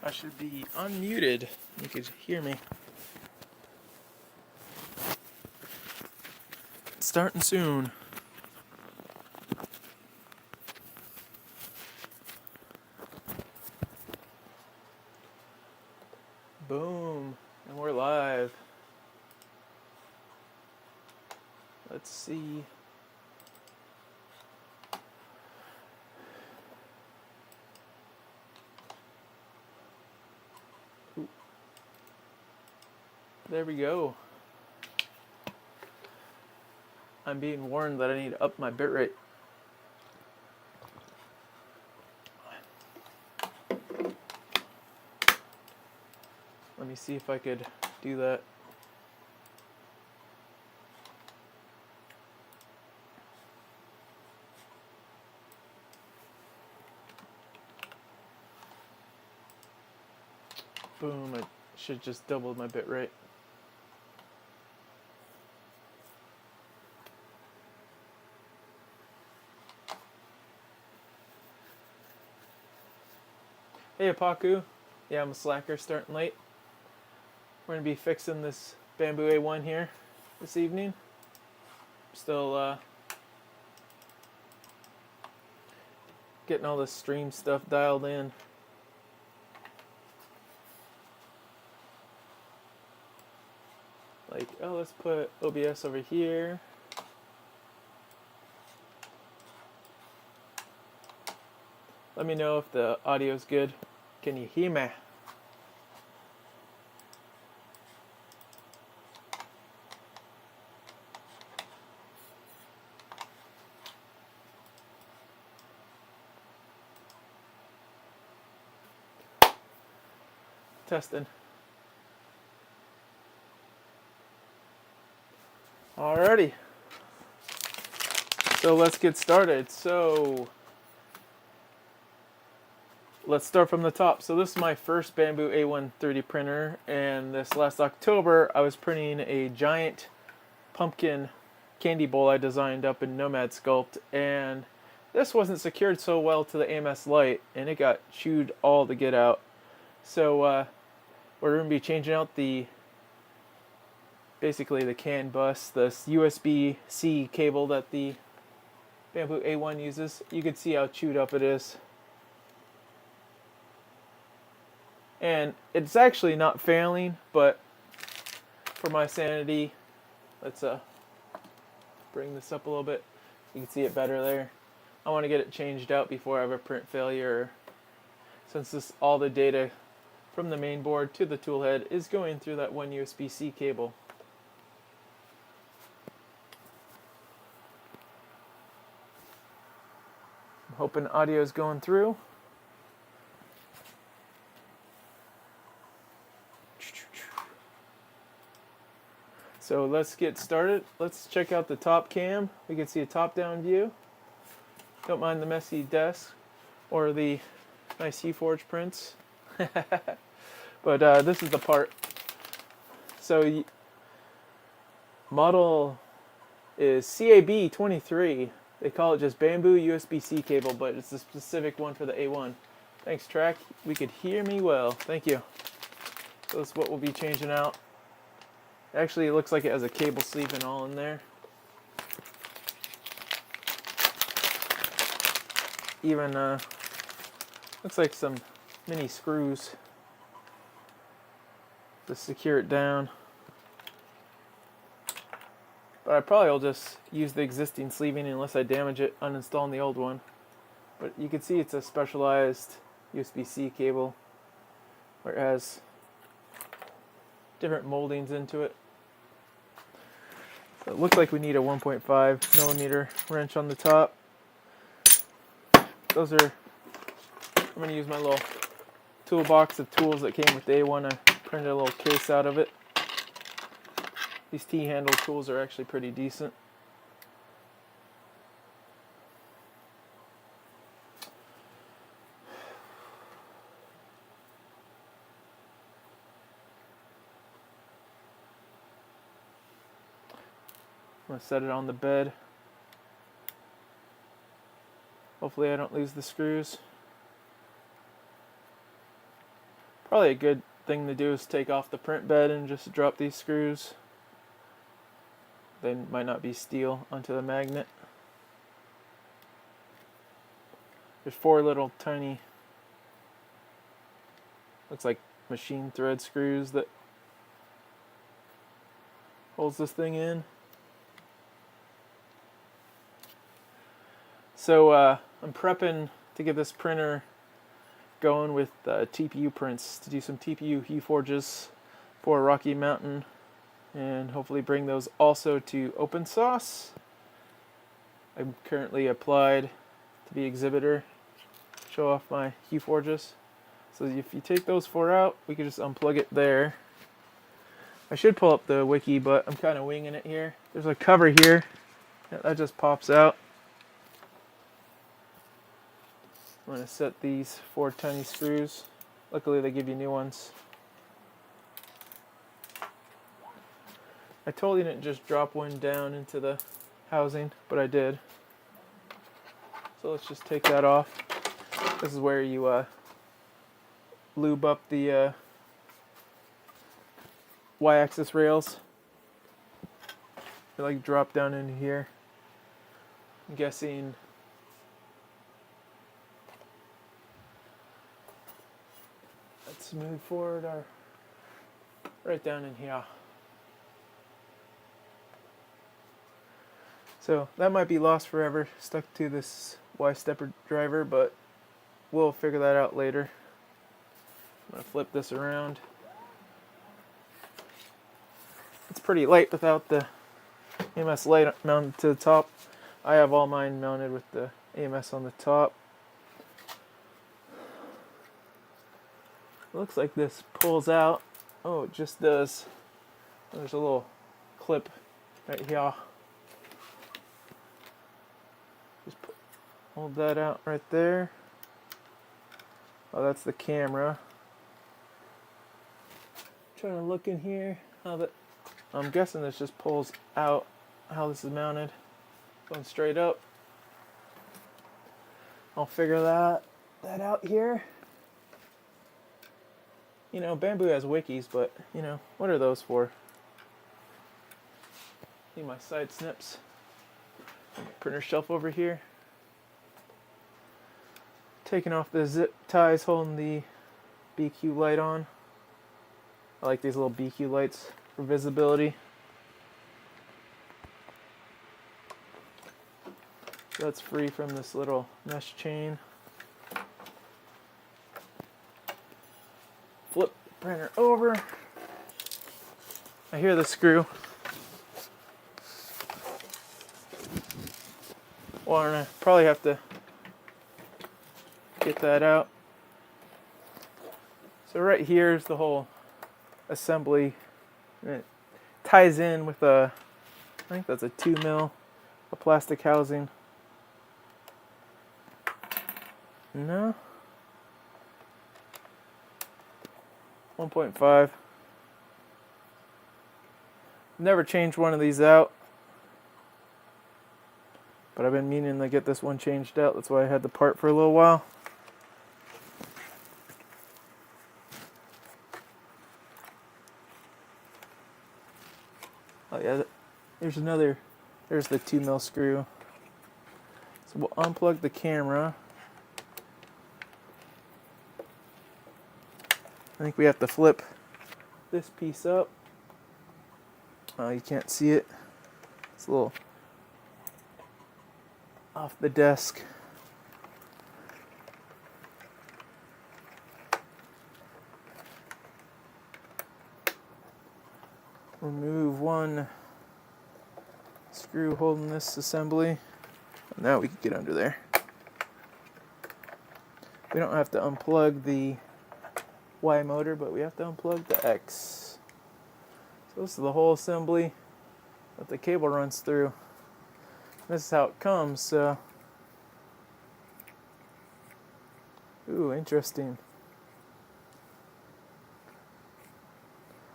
I should be unmuted. You could hear me. Starting soon. Boom. And we're live. Let's see. Ooh. There we go. I'm being warned that I need to up my bitrate. Let me see if I could do that. Boom, I should just double my bitrate. Hey Apaku. Yeah, I'm a slacker starting late. We're going to be fixing this Bambu A1 here this evening. Still getting all the stream stuff dialed in. Like, oh, let's put OBS over here. Let me know if the audio's good. Can you hear me? Testing. Alrighty. So let's get started. So let's start from the top. So this is my first Bambu A1 3D printer, and this last October I was printing a giant pumpkin candy bowl I designed up in Nomad Sculpt, and this wasn't secured so well to the AMS light, and it got chewed all to get out. So we're going to be changing out basically the CAN bus, this USB-C cable that the Bambu A1 uses. You can see how chewed up it is. And it's actually not failing, but for my sanity, let's bring this up a little bit. You can see it better there. I want to get it changed out before I have a print failure, since all the data from the main board to the tool head is going through that one USB-C cable. I'm hoping audio is going through. So let's get started. Let's check out the top cam. We can see a top-down view. Don't mind the messy desk or the nice Forge prints. But this is the part. So model is CAB23. They call it just Bambu USB-C cable, but it's the specific one for the A1. Thanks, Track. We could hear me well. Thank you. So this is what we'll be changing out. Actually, it looks like it has a cable sleeve and all in there. Even looks like some mini screws to secure it down. But I probably will just use the existing sleeving unless I damage it, uninstalling the old one. But you can see it's a specialized USB-C cable where it has different moldings into it. So it looks like we need a 1.5 millimeter wrench on the top. I'm going to use my little toolbox of tools that came with the A1. I printed a little case out of it. These T-handle tools are actually pretty decent. I'm going to set it on the bed. Hopefully I don't lose the screws. Probably a good thing to do is take off the print bed and just drop these screws. They might not be steel onto the magnet. There's 4 little tiny, looks like machine thread screws that holds this thing in. So I'm prepping to get this printer going with TPU prints to do some TPU heat forges for Rocky Mountain, and hopefully bring those also to open source. I'm currently applied to be exhibitor, show off my heat forges. So if you take those 4 out, we can just unplug it there. I should pull up the wiki, but I'm kind of winging it here. There's a cover here that just pops out. I'm going to set these 4 tiny screws. Luckily they give you new ones. I totally didn't just drop one down into the housing, but I did. So let's just take that off. This is where you lube up the y-axis rails. They like drop down into here. I'm guessing let's move forward or right down in here. So that might be lost forever, stuck to this Y-stepper driver, but we'll figure that out later. I'm going to flip this around. It's pretty light without the AMS light mounted to the top. I have all mine mounted with the AMS on the top. It looks like this pulls out. Oh, it just does. There's a little clip right here. Just hold that out right there. Oh, that's the camera. Trying to look in here. How that? I'm guessing this just pulls out. How this is mounted, going straight up. I'll figure that out here. You know, Bambu has wikis, but you know, what are those for? Need my side snips. Printer shelf over here. Taking off the zip ties holding the BQ light on. I like these little BQ lights for visibility. So that's free from this little mesh chain. Flip the printer over. I hear the screw. Well, I probably have to get that out. So right here is the whole assembly. And it ties in with I think that's a 2 mil, a plastic housing. No. 1.5. Never changed one of these out. But I've been meaning to get this one changed out. That's why I had the part for a little while. Oh yeah, there's the 2 mil screw. So we'll unplug the camera. I think we have to flip this piece up. Oh, you can't see it. It's a little off the desk. Remove one screw holding this assembly. Now we can get under there. We don't have to unplug the Y motor, but we have to unplug the X. So this is the whole assembly that the cable runs through. This is how it comes, so. Ooh, interesting.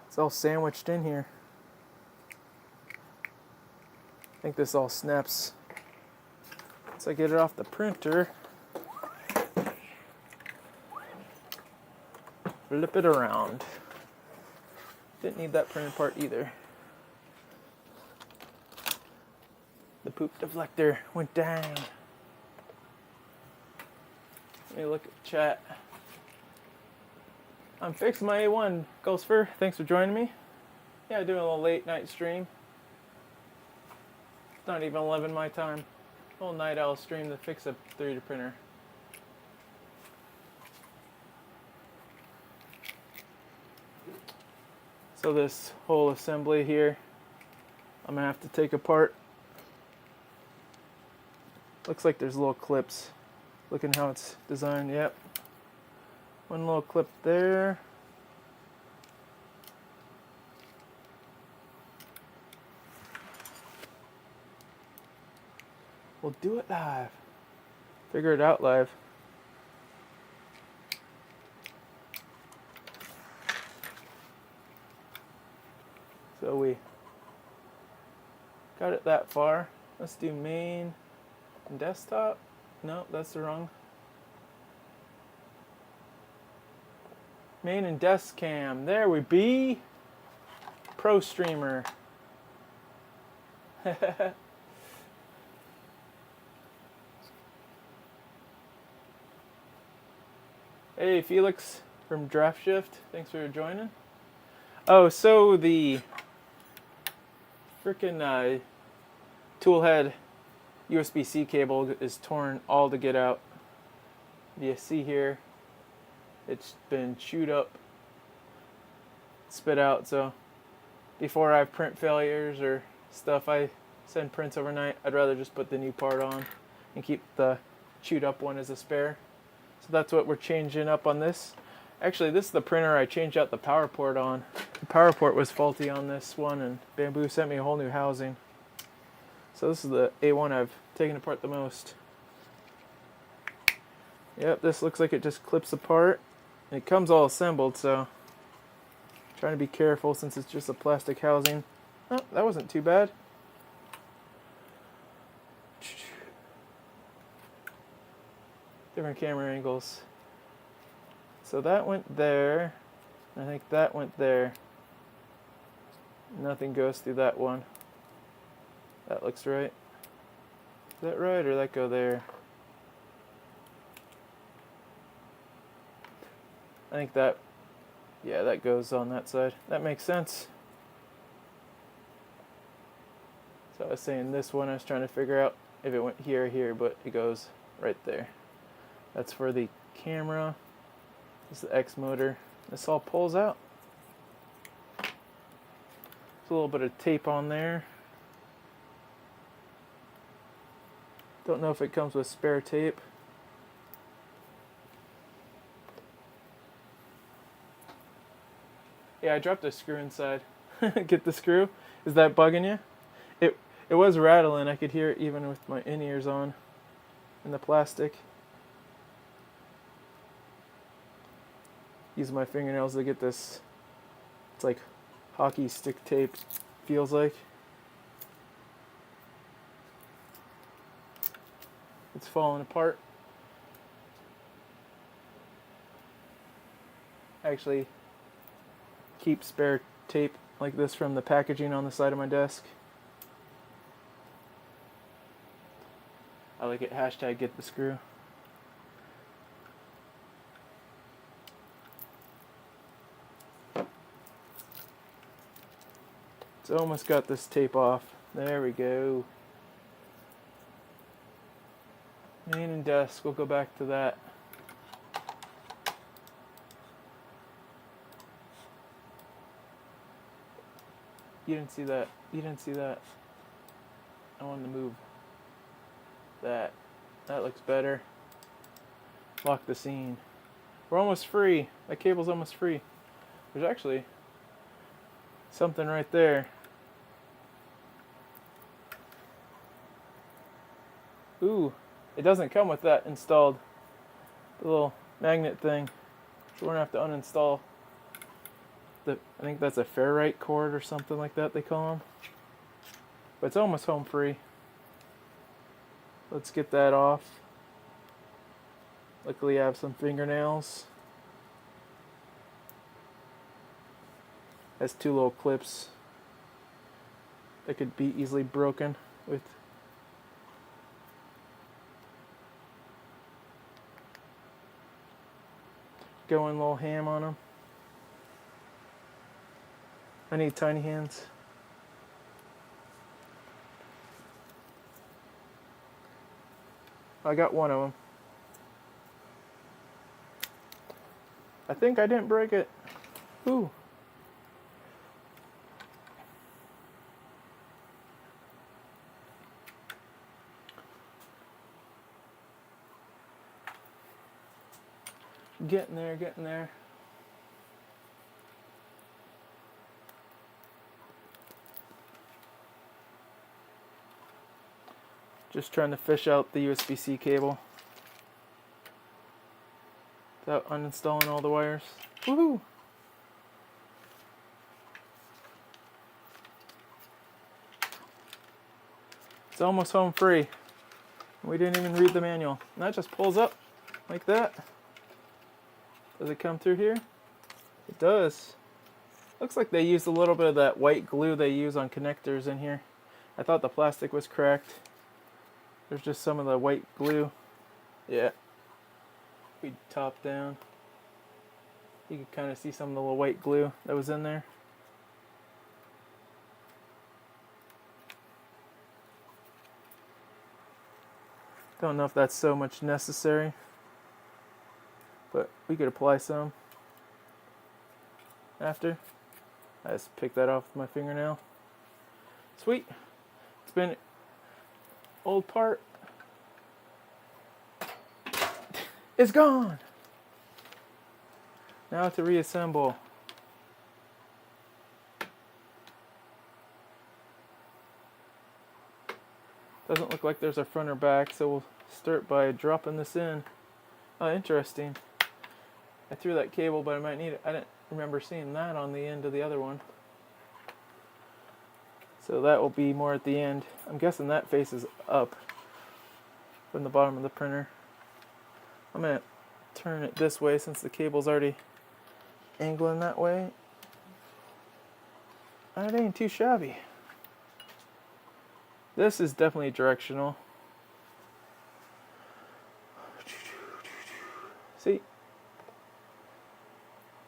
It's all sandwiched in here. I think this all snaps once I get it off the printer. flip it around. Didn't need that printed part either. The poop deflector went down. Let me look at chat. I'm fixing my A1. Gulsfer, thanks for joining me. Yeah, doing a little late night stream. It's not even 11 my time. A little night owl stream to fix a 3D printer. So this whole assembly here, I'm gonna have to take apart. Looks like there's little clips. Looking how it's designed, yep. One little clip there. We'll do it live. Figure it out live. So we got it that far. Let's do main and desktop. No, that's the wrong. Main and desk cam. There we be. Pro streamer. Hey, Felix from Draft Shift. Thanks for joining. Oh, so the freaking toolhead USB-C cable is torn all to get out. You see here, it's been chewed up, spit out. So before I have print failures or stuff, I send prints overnight. I'd rather just put the new part on and keep the chewed up one as a spare. So that's what we're changing up on this. Actually, this is the printer I changed out the power port on. The power port was faulty on this one, and Bambu sent me a whole new housing. So this is the A1 I've taken apart the most. Yep, this looks like it just clips apart. It comes all assembled, so trying to be careful since it's just a plastic housing. Oh, that wasn't too bad. Different camera angles. So that went there. I think that went there. Nothing goes through that one. That looks right. Is that right, or that go there? I think that, yeah, that goes on that side. That makes sense. So I was saying this one, I was trying to figure out if it went here or here, but it goes right there. That's for the camera. This is the X motor. This all pulls out. There's a little bit of tape on there. Don't know if it comes with spare tape. Yeah, I dropped a screw inside. Get the screw? Is that bugging you? It was rattling. I could hear it even with my in-ears on in the plastic. Use my fingernails to get this. It's like hockey stick tape, feels like. It's falling apart. I actually keep spare tape like this from the packaging on the side of my desk. I like it, hashtag get the screw. It's almost got this tape off. There we go. Main and desk, we'll go back to that. You didn't see that. You didn't see that. I wanted to move that. That looks better. Lock the scene. We're almost free. That cable's almost free. There's actually something right there. Ooh, it doesn't come with that installed. The little magnet thing. So we're gonna have to uninstall the, I think that's a ferrite cord or something like that they call them. But it's almost home free. Let's get that off. Luckily I have some fingernails. Has two little clips that could be easily broken with. Going a little ham on them. I need tiny hands. I got one of them. I think I didn't break it. Ooh. Getting there, getting there. Just trying to fish out the USB-C cable without uninstalling all the wires. Woohoo! It's almost home free. We didn't even read the manual. And that just pulls up like that. Does it come through here? It does. Looks like they used a little bit of that white glue they use on connectors in here. I thought the plastic was cracked. There's just some of the white glue. Yeah. We top down. You can kind of see some of the little white glue that was in there. Don't know if that's so much necessary, but we could apply some after. I just picked that off with my fingernail. Sweet. It's been old part. It's gone. Now to reassemble. Doesn't look like there's a front or back, so we'll start by dropping this in. Oh, interesting. I threw that cable, but I might need it. I didn't remember seeing that on the end of the other one. So that will be more at the end. I'm guessing that faces up from the bottom of the printer. I'm going to turn it this way since the cable's already angling that way. That ain't too shabby. This is definitely directional. See?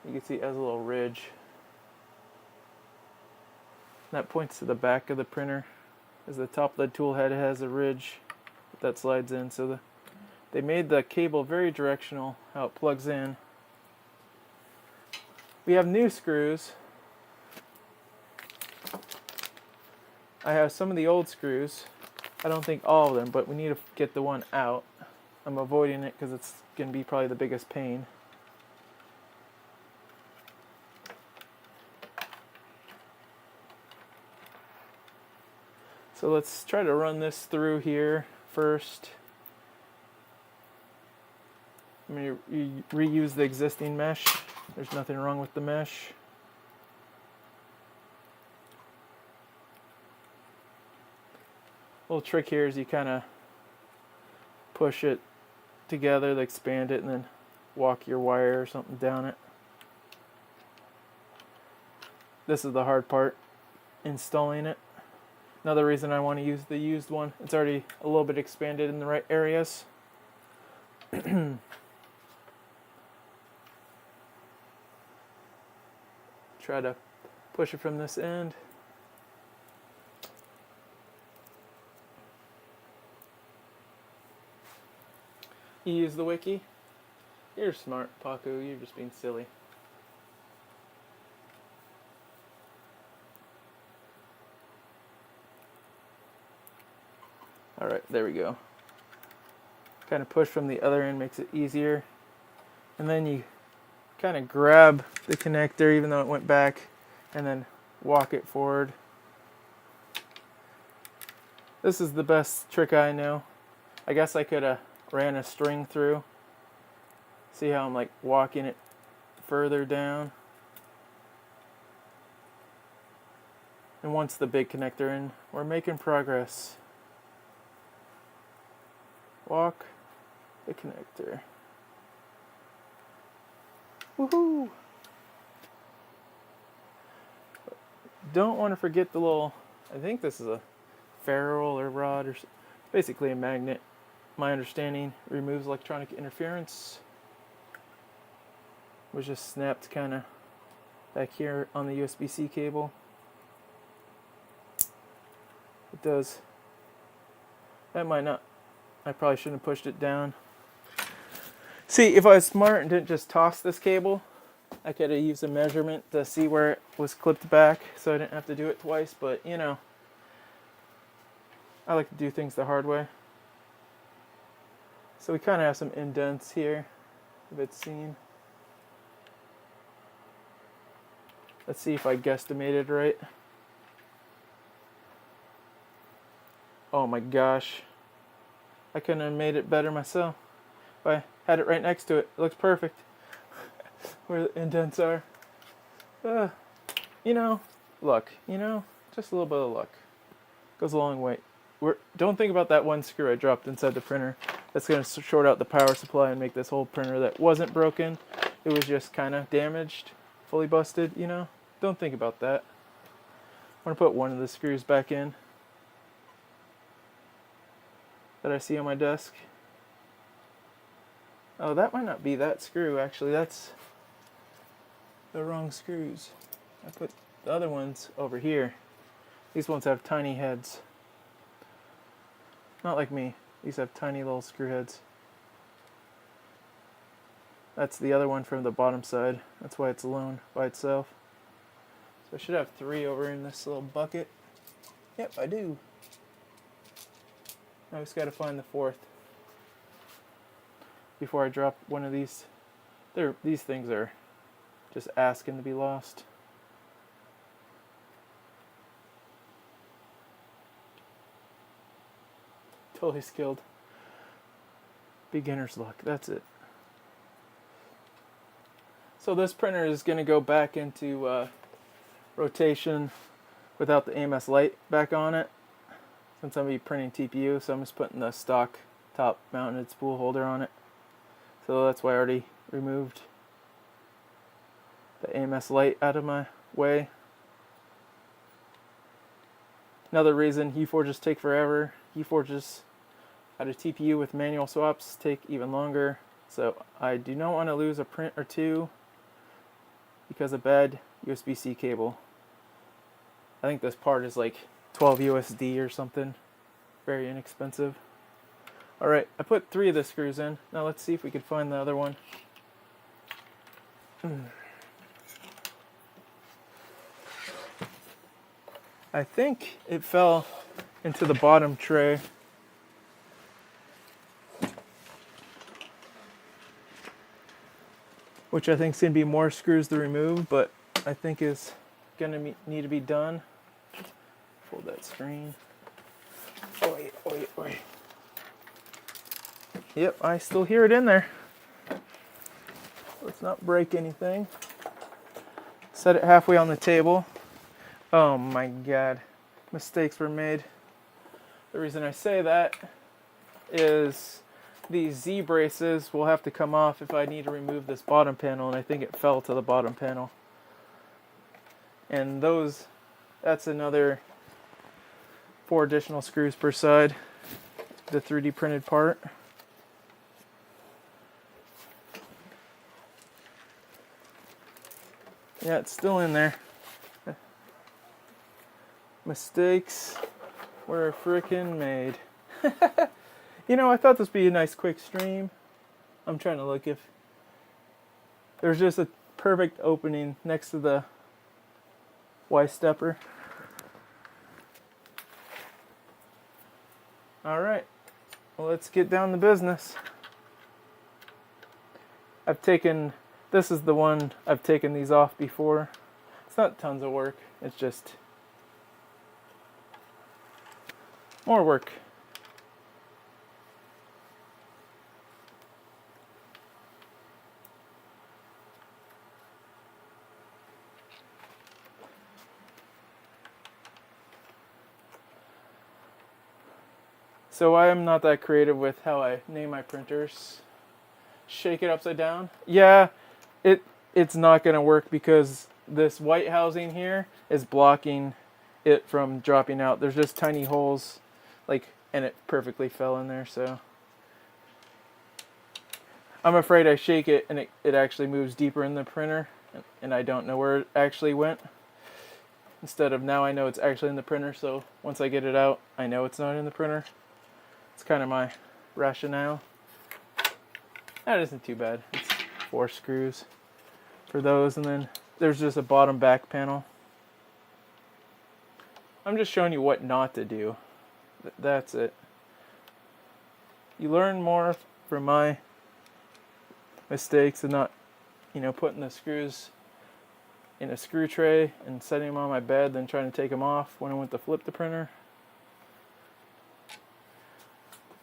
You can see it has a little ridge. That points to the back of the printer. As the top of the tool head has a ridge that slides in. So they made the cable very directional, how it plugs in. We have new screws. I have some of the old screws. I don't think all of them, but we need to get the one out. I'm avoiding it because it's going to be probably the biggest pain. So let's try to run this through here first. I'm going to reuse the existing mesh. There's nothing wrong with the mesh. Little trick here is you kind of push it together, expand it, and then walk your wire or something down it. This is the hard part, installing it. Another reason I want to use the used one, it's already a little bit expanded in the right areas. Try to push it from this end. You use the wiki? You're smart, Paku. You're just being silly. Alright, there we go. Kind of push from the other end makes it easier. And then you kind of grab the connector even though it went back and then walk it forward. This is the best trick I know. I guess I could have ran a string through. See how I'm like walking it further down. And once the big connector in, we're making progress. Walk the connector. Woohoo! don't want to forget the little, I think this is a ferrule or rod, or basically a magnet. My understanding removes electronic interference. Was just snapped kind of back here on the USB-C cable. It does. That might not. I probably shouldn't have pushed it down. See, if I was smart and didn't just toss this cable, I could have used a measurement to see where it was clipped back so I didn't have to do it twice, but you know, I like to do things the hard way. So we kind of have some indents here, if it's seen. Let's see if I guesstimated right. Oh my gosh. I couldn't have made it better myself. If I had it right next to it, it looks perfect. Where the indents are. You know, luck. You know, just a little bit of luck. Goes a long way. Don't think about that one screw I dropped inside the printer. That's going to short out the power supply and make this whole printer that wasn't broken. It was just kind of damaged, fully busted, you know. Don't think about that. I'm going to put one of the screws back in that I see on my desk. Oh, that might not be that screw, actually. That's the wrong screws. I put the other ones over here. These ones have tiny heads. Not like me. These have tiny little screw heads. That's the other one from the bottom side. That's why it's alone by itself. So I should have 3 over in this little bucket. Yep, I do. I just got to find the 4th before I drop one of these. These things are just asking to be lost. Totally skilled. Beginner's luck. That's it. So this printer is going to go back into rotation without the AMS light back on it, since I'm going to be printing TPU. So I'm just putting the stock top mounted spool holder on it. So that's why I already removed the AMS light out of my way. Another reason Keyforges take forever. Keyforges out of TPU with manual swaps take even longer. So I do not want to lose a print or two because of bad USB-C cable. I think this part is like 12 USD or something. Very inexpensive. Alright, I put 3 of the screws in. Now let's see if we can find the other one. I think it fell into the bottom tray. Which I think is going to be more screws to remove, but I think is going to need to be done. Fold that screen. Oi, oi, oi. Yep, I still hear it in there. Let's not break anything. Set it halfway on the table. Oh my god. Mistakes were made. The reason I say that is these Z braces will have to come off if I need to remove this bottom panel, and I think it fell to the bottom panel. And that's another 4 additional screws per side, the 3D printed part. Yeah, it's still in there. Mistakes were frickin' made. You know, I thought this would be a nice quick stream. I'm trying to look if there's just a perfect opening next to the Y-stepper. Alright, well, let's get down to business. This is the one I've taken these off before. It's not tons of work, it's just more work. So I am not that creative with how I name my printers. Shake it upside down? Yeah, it's not going to work because this white housing here is blocking it from dropping out. There's just tiny holes, like, and it perfectly fell in there, so I'm afraid I shake it and it actually moves deeper in the printer, and I don't know where it actually went. Instead of now I know it's actually in the printer, so once I get it out, I know it's not in the printer. It's kind of my rationale. That isn't too bad. It's 4 screws for those, and then there's just a bottom back panel. I'm just showing you what not to do. That's it. You learn more from my mistakes and not, putting the screws in a screw tray and setting them on my bed than trying to take them off when I went to flip the printer.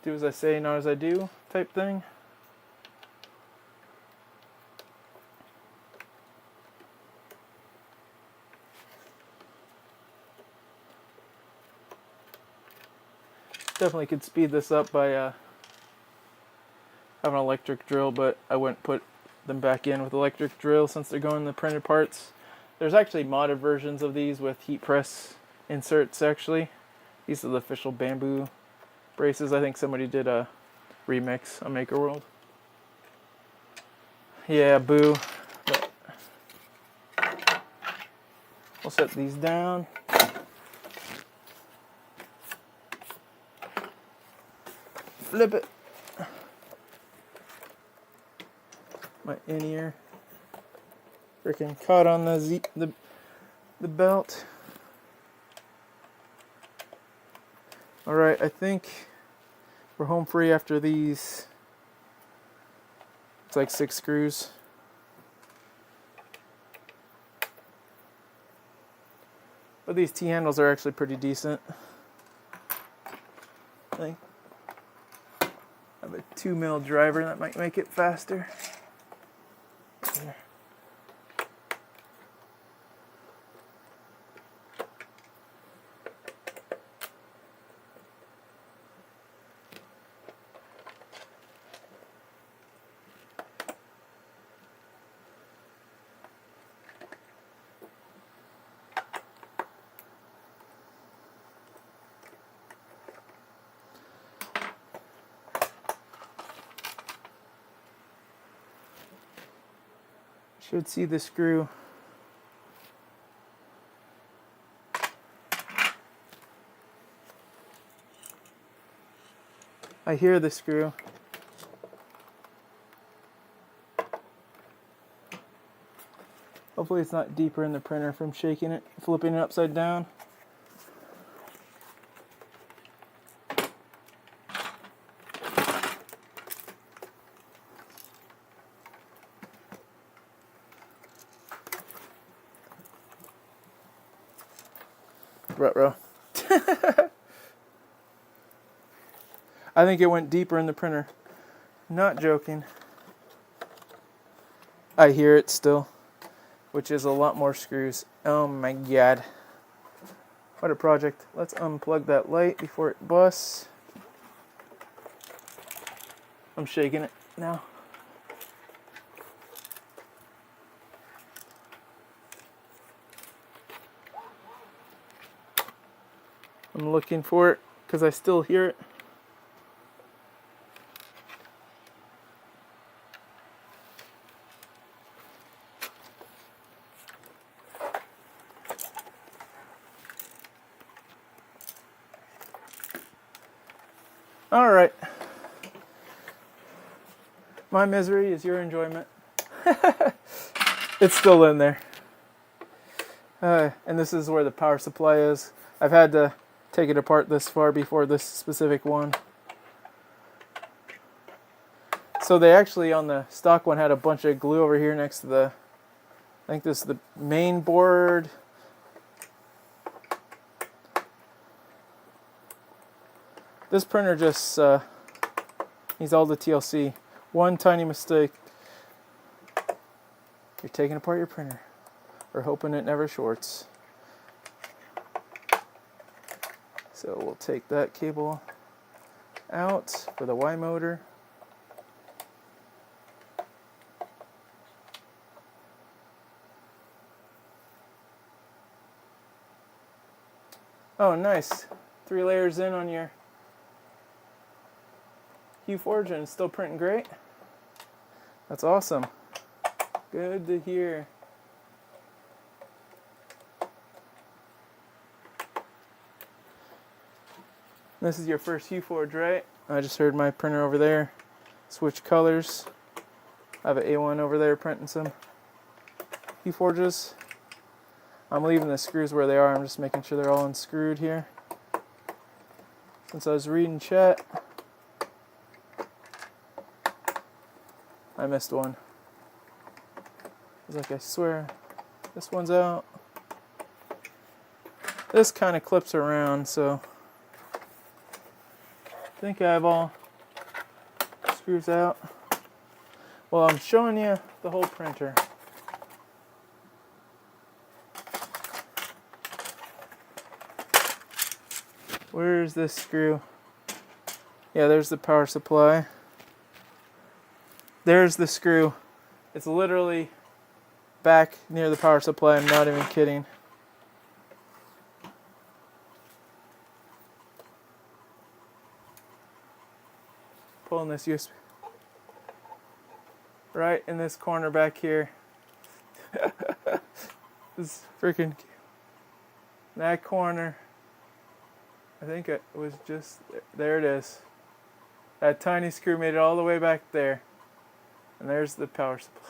Do as I say, not as I do type thing. Definitely could speed this up by having an electric drill, but I wouldn't put them back in with electric drill since they're going in the printed parts. There's actually modded versions of these with heat press inserts actually. These are the official Bambu braces. I think somebody did a remix on Maker World. Yeah, boo. But we'll set these down. Flip it. My in-ear freaking caught on the belt. Alright, I think we're home free after these. It's like 6 screws. But these T-handles are actually pretty decent. I think I have a 2mm driver that might make it faster. There. Should see the screw. I hear the screw. Hopefully it's not deeper in the printer from shaking it, flipping it upside down. Ruh-roh. I think it went deeper in the printer. Not joking. I hear it still, which is a lot more screws. Oh my god. What a project. Let's unplug that light before it busts. I'm shaking it now. I'm looking for it because I still hear it. All right. My misery is your enjoyment. It's still in there. And this is where the power supply is. I've had to take it apart this far before this specific one. So they actually, on the stock one, had a bunch of glue over here next to the, I think this is the main board. This printer just needs all the TLC. One tiny mistake. You're taking apart your printer. Or hoping it never shorts. So we'll take that cable out for the Y motor. Oh, nice. 3 layers in on your Forge and it's still printing great. That's awesome. Good to hear. This is your first Forge, right? I just heard my printer over there switch colors. I have an A1 over there printing some Forges. I'm leaving the screws where they are. I'm just making sure they're all unscrewed here. Since I was reading chat, I missed one. It's like, I swear, this one's out. This kind of clips around, so I think I have all screws out. Well, I'm showing you the whole printer. Where's this screw? Yeah, there's the power supply. There's the screw. It's literally back near the power supply. I'm not even kidding. Pulling this USB. Right in this corner back here. This freaking that corner. I think it was just there. It is. That tiny screw made it all the way back there. And there's the power supply.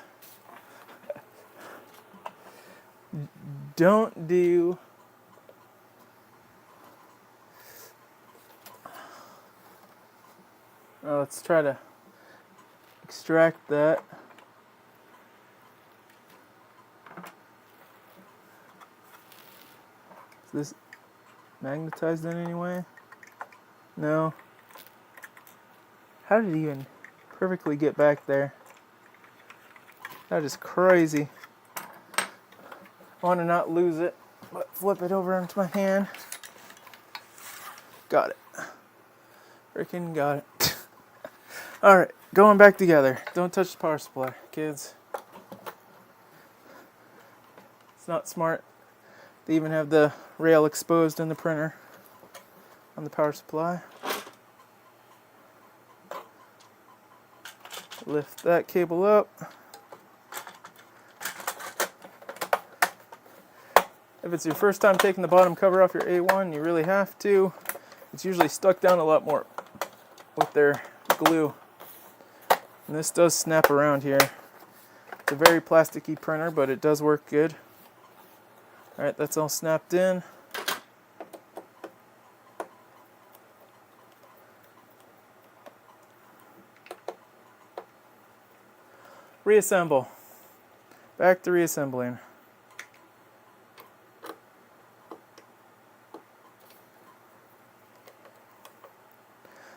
Don't do let's try to extract that. Is this magnetized in any way? No. How did he even perfectly get back there? That is crazy. I want to not lose it, but flip it over into my hand. Got it. Freaking got it. Alright, going back together. Don't touch the power supply, kids. It's not smart. They even have the rail exposed in the printer on the power supply. Lift that cable up. If it's your first time taking the bottom cover off your A1, you really have to. It's usually stuck down a lot more with their glue. And this does snap around here. It's a very plasticky printer, but it does work good. Alright, that's all snapped in. Reassemble. Back to reassembling.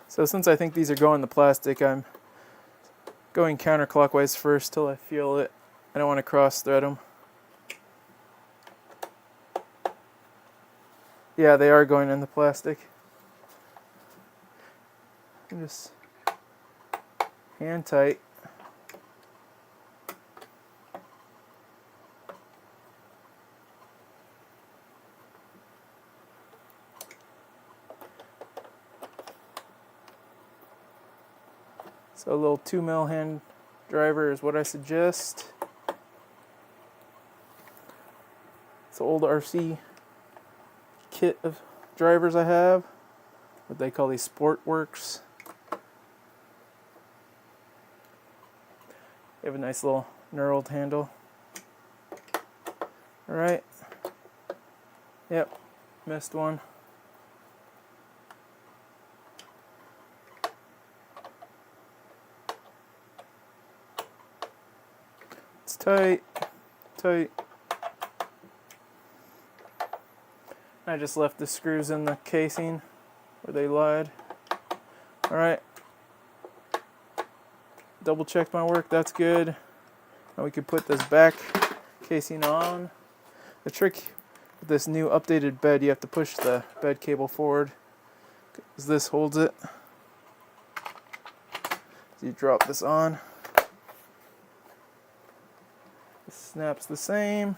So since I think these are going to plastic, I'm going counterclockwise first till I feel it. I don't want to cross thread them. Yeah, they are going in the plastic. And just hand tight. So a little 2mm hand driver is what I suggest. It's an old RC kit of drivers I have. What they call these Sport Works. They have a nice little knurled handle. Alright. Yep, missed one. It's tight, tight. I just left the screws in the casing where they lied. Alright. Double checked my work, that's good. Now we can put this back casing on. The trick with this new updated bed, you have to push the bed cable forward because this holds it. So you drop this on. This snaps the same.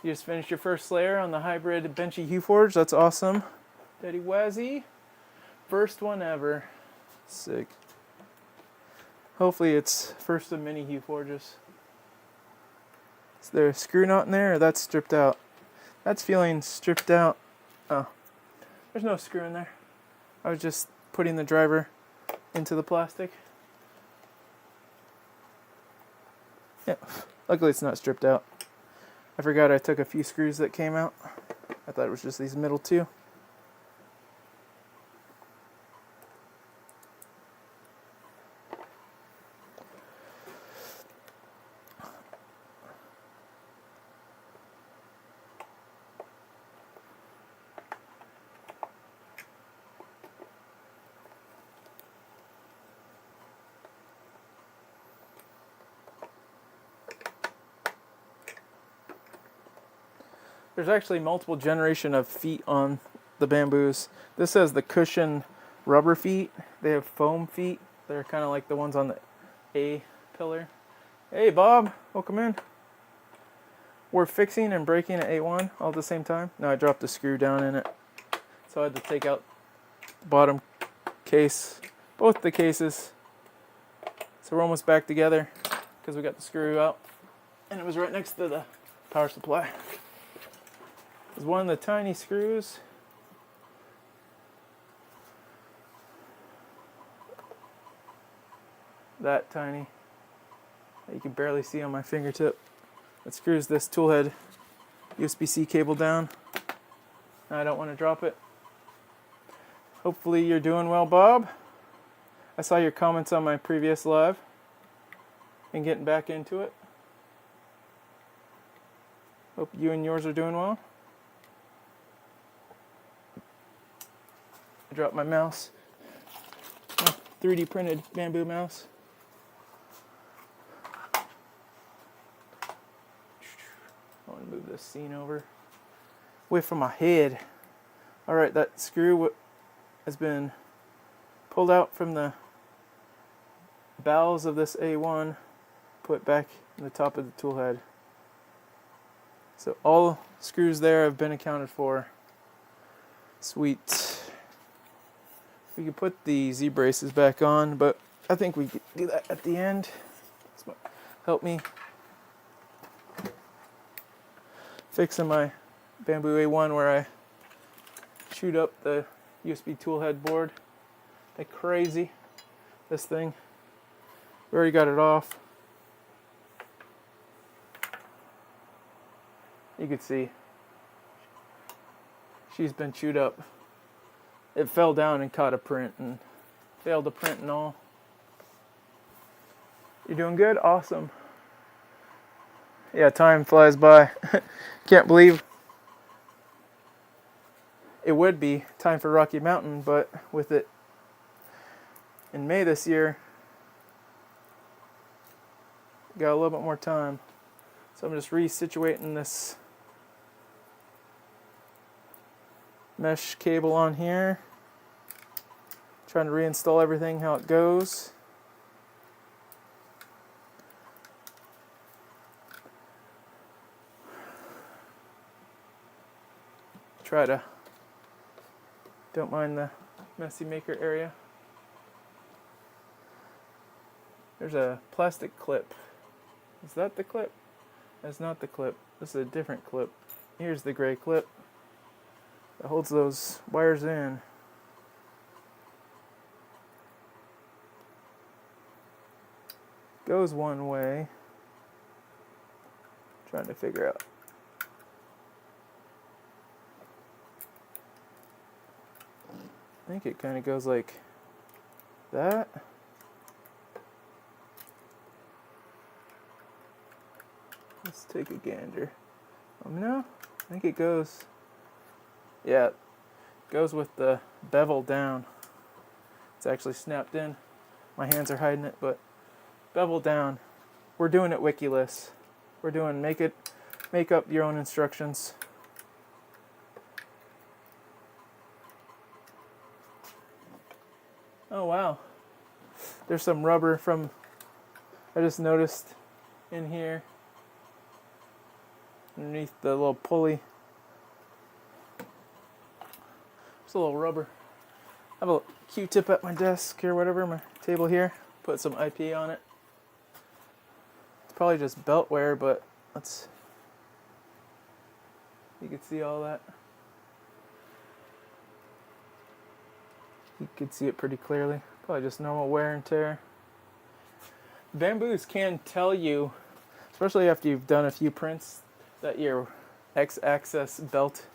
You just finished your first layer on the hybrid benchy Hue Forge. That's awesome. Daddy Wazzy. First one ever. Sick. Hopefully it's first of many Hue Forges. Is there a screw knot in there, or that's stripped out? That's feeling stripped out. Oh, there's no screw in there. I was just putting the driver into the plastic. Yeah, luckily it's not stripped out. I forgot I took a few screws that came out. I thought it was just these middle two. There's actually multiple generation of feet on the Bambus. This has the cushion rubber feet. They have foam feet. They're kind of like the ones on the A pillar. Hey Bob, welcome in. We're fixing and breaking at A1 all at the same time. No, I dropped a screw down in it. So I had to take out the bottom case, both the cases. So we're almost back together because we got the screw out. And it was right next to the power supply. Is one of the tiny screws. That tiny. That you can barely see on my fingertip. That screws this tool head USB-C cable down. I don't want to drop it. Hopefully you're doing well, Bob. I saw your comments on my previous live and getting back into it. Hope you and yours are doing well. I dropped my mouse. My 3D printed Bambu mouse. I want to move this scene over. Away from my head. Alright, that screw has been pulled out from the bowels of this A1, put back in the top of the tool head. So all screws there have been accounted for. Sweet. We could put the Z-braces back on, but I think we could do that at the end. This might help me fixing my Bambu A1 where I chewed up the USB tool head board like crazy. This thing, we already got it off. You can see she's been chewed up. It fell down and caught a print and failed to print and all. You're doing good? Awesome. Yeah, time flies by. Can't believe it would be time for Rocky Mountain, but with it in May this year, got a little bit more time. So I'm just resituating this mesh cable on here. Trying to reinstall everything how it goes. Try to, don't mind the messy maker area. There's a plastic clip. Is that the clip? That's not the clip. This is a different clip. Here's the gray clip that holds those wires in. Goes one way. Trying to figure out. I think it kind of goes like that. Let's take a gander. No, I think it goes, yeah, it goes with the bevel down. It's actually snapped in. My hands are hiding it, but bevel down. We're doing it wikiless. We're doing make up your own instructions. Oh wow. There's some rubber from, I just noticed in here. underneath the little pulley. Just a little rubber. I have a Q-tip at my desk or whatever, my table here. Put some IP on it. It's probably just belt wear, but you can see all that. You can see it pretty clearly. Probably just normal wear and tear. Bambus can tell you, especially after you've done a few prints, that your X-axis belt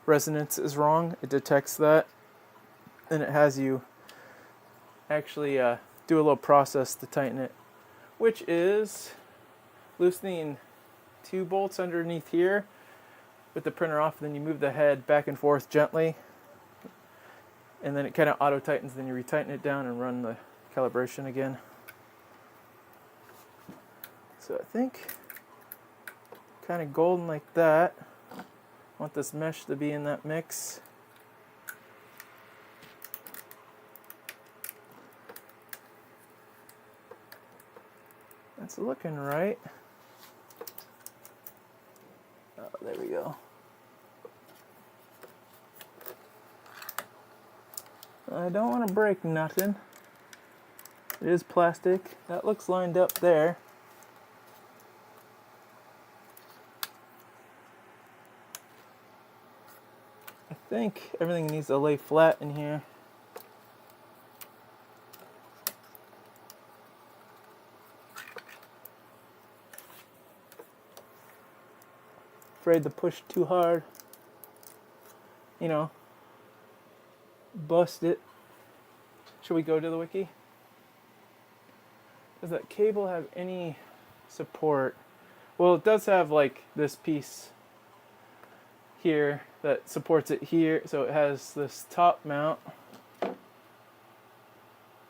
resonance is wrong. It detects that, and it has you actually do a little process to tighten it, which is loosening 2 bolts underneath here with the printer off, then you move the head back and forth gently, and then it kind of auto tightens, then you retighten it down and run the calibration again. So I think kind of golden like that. I want this mesh to be in that mix. That's looking right. Oh, there we go. I don't want to break nothing. It is plastic. That looks lined up there. I think everything needs to lay flat in here. Afraid to push too hard. You know, bust it. Should we go to the wiki? Does that cable have any support? Well, it does have like this piece here that supports it here. So it has this top mount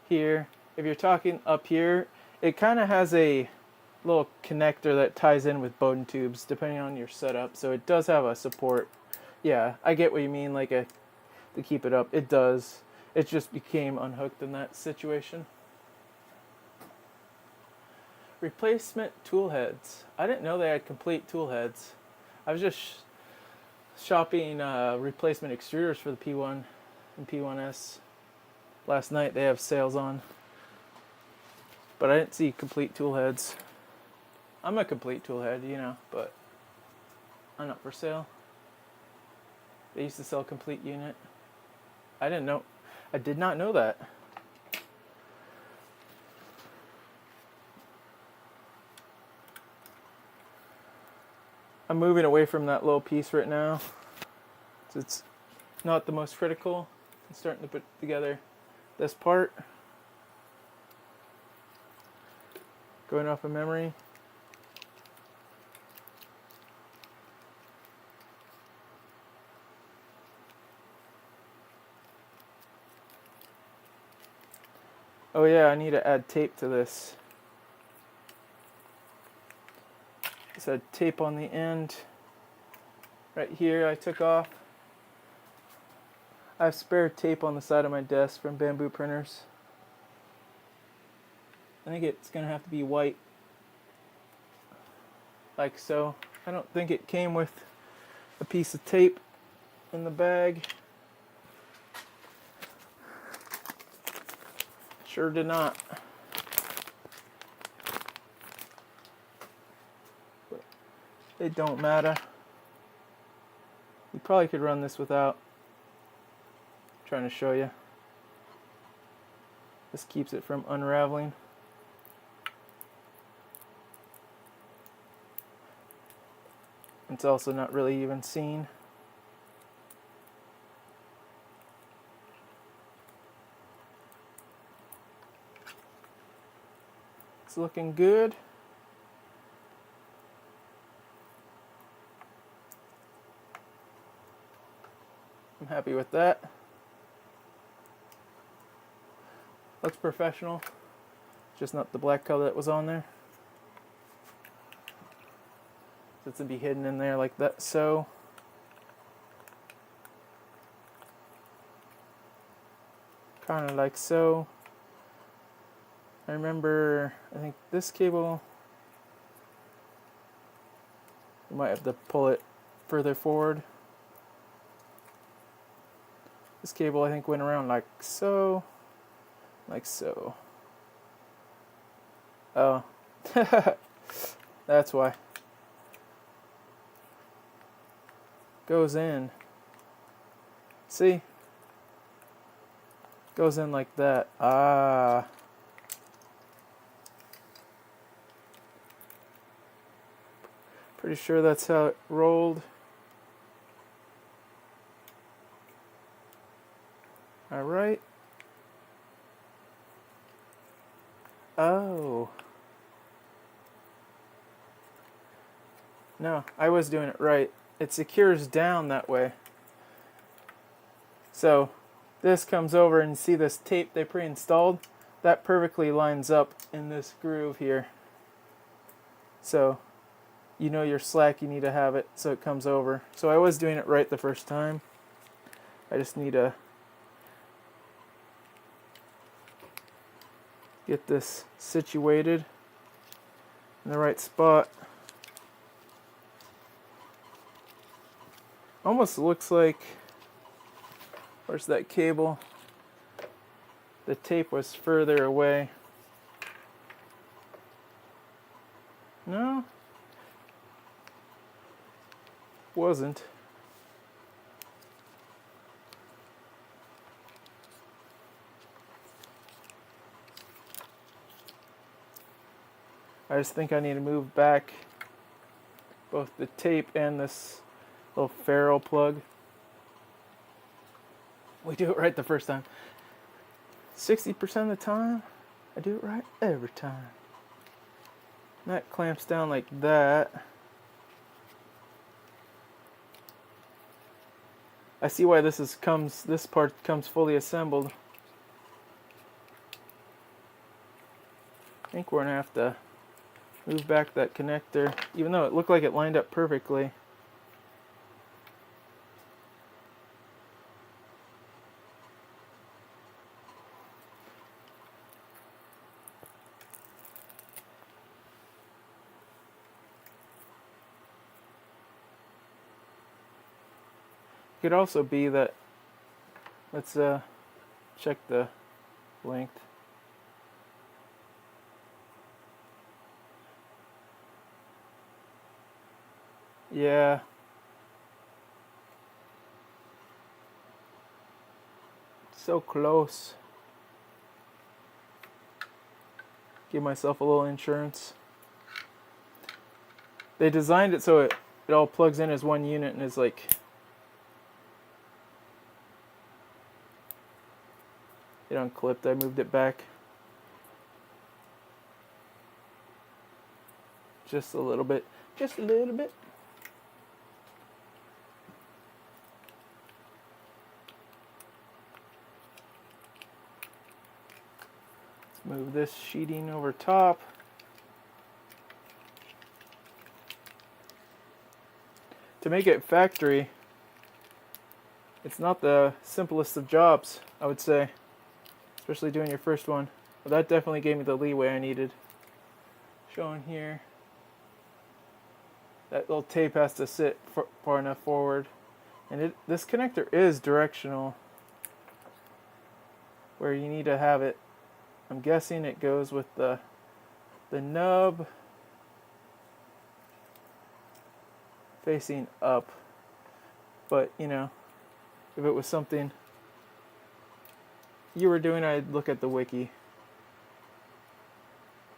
here. If you're talking up here, it kind of has a little connector that ties in with Bowden tubes depending on your setup. So it does have a support. Yeah, I get what you mean, like to keep it up. It does. It just became unhooked in that situation. Replacement tool heads. I didn't know they had complete tool heads. I was just shopping replacement extruders for the P1 and P1S last night. They have sales on, but I didn't see complete tool heads. I'm a complete tool head, you know, but I'm not for sale. They used to sell a complete unit. I did not know that. I'm moving away from that little piece right now. So it's not the most critical. I'm starting to put together this part. Going off of memory. Oh yeah, I need to add tape to this. It said tape on the end. Right here I took off. I have spare tape on the side of my desk from Bambu printers. I think it's gonna have to be white. Like so. I don't think it came with a piece of tape in the bag. Sure did not. But it don't matter. You probably could run this without. I'm trying to show you. This keeps it from unraveling. It's also not really even seen. It's looking good. I'm happy with that. Looks professional. Just not the black color that was on there. So it's gonna be hidden in there like that, so. Kind of like so. I remember, I think this cable You might have to pull it further forward. This cable, I think, went around like so. Like so. Oh. That's why. Goes in. See? Goes in like that. Ah. Pretty sure that's how it rolled. Alright. Oh. No, I was doing it right. It secures down that way. So this comes over and see this tape they pre-installed? That perfectly lines up in this groove here. So you know your slack, you need to have it so it comes over. So I was doing it right the first time. I just need to get this situated in the right spot. Almost looks like, where's that cable? The tape was further away. No, wasn't. I just think I need to move back both the tape and this little ferrule plug. We do it right the first time. 60% of the time, I do it right every time. And that clamps down like that. I see why this part comes fully assembled. I think we're gonna have to move back that connector, even though it looked like it lined up perfectly. Could also be that, let's check the length. Yeah. So close. Give myself a little insurance. They designed it so it all plugs in as one unit and is like, it unclipped. I moved it back just a little bit. Just a little bit. Let's move this sheeting over top. To make it factory, it's not the simplest of jobs, I would say. Especially doing your first one. But that definitely gave me the leeway I needed. Showing here. That little tape has to sit far enough forward. And this connector is directional. Where you need to have it. I'm guessing it goes with the nub facing up. But, you know, if it was something you were doing, I'd look at the wiki.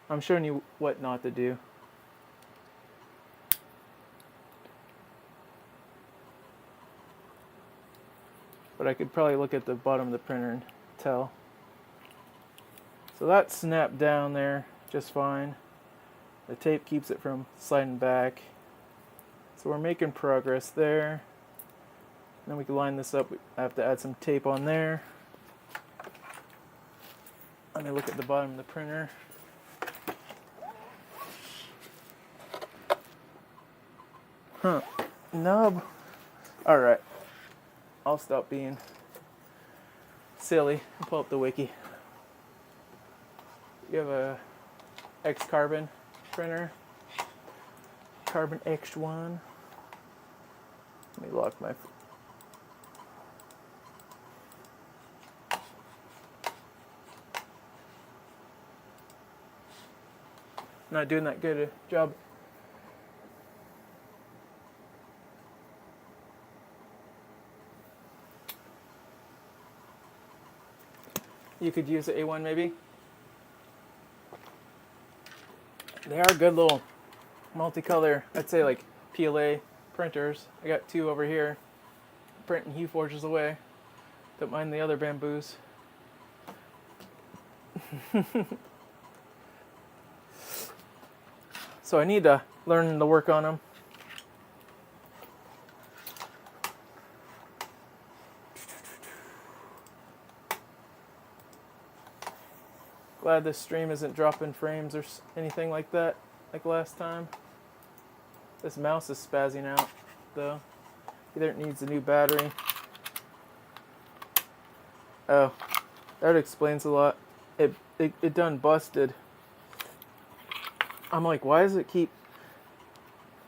I'm showing you what not to do. But I could probably look at the bottom of the printer and tell. So that snapped down there just fine. The tape keeps it from sliding back. So we're making progress there. And then we can line this up. I have to add some tape on there. Let me look at the bottom of the printer. Huh. Nub. Alright. I'll stop being silly and pull up the wiki. You have a X carbon printer. Carbon X1. Let me lock my... Not doing that good a job. You could use the A1 maybe. They are good little multicolor, I'd say like PLA printers. I got two over here, printing hue forges away. Don't mind the other Bambus. So I need to learn to work on them. Glad this stream isn't dropping frames or anything like that, like last time. This mouse is spazzing out, though. Either it needs a new battery. Oh, that explains a lot. It done busted. I'm like, why does it keep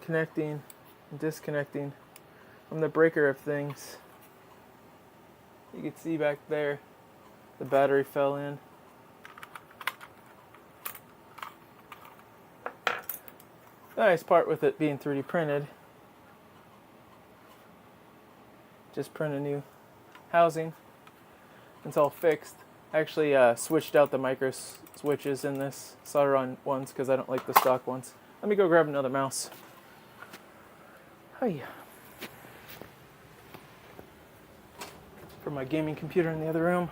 connecting and disconnecting from the breaker of things? You can see back there, the battery fell in. The nice part with it being 3D printed, just print a new housing. It's all fixed. I actually switched out the micro switches in this solder on ones because I don't like the stock ones. Let me go grab another mouse. Hi. For my gaming computer in the other room.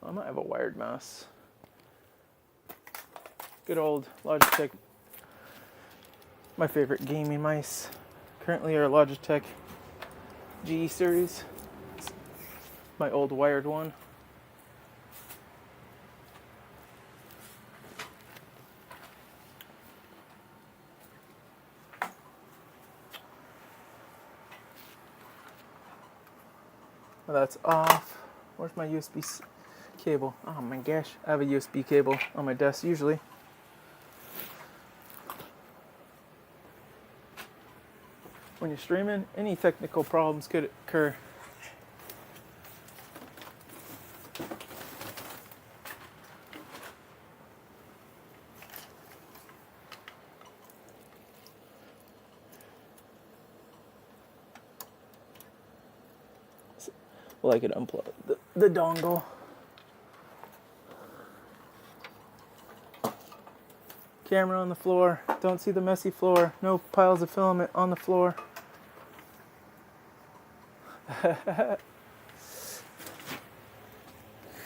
I might have a wired mouse. Good old Logitech. My favorite gaming mice currently are Logitech G series. It's my old wired one. Well, that's off. Where's my USB cable? Oh my gosh, I have a USB cable on my desk usually. When you're streaming, any technical problems could occur. Well, I could unplug the dongle. Camera on the floor. Don't see the messy floor. No piles of filament on the floor. I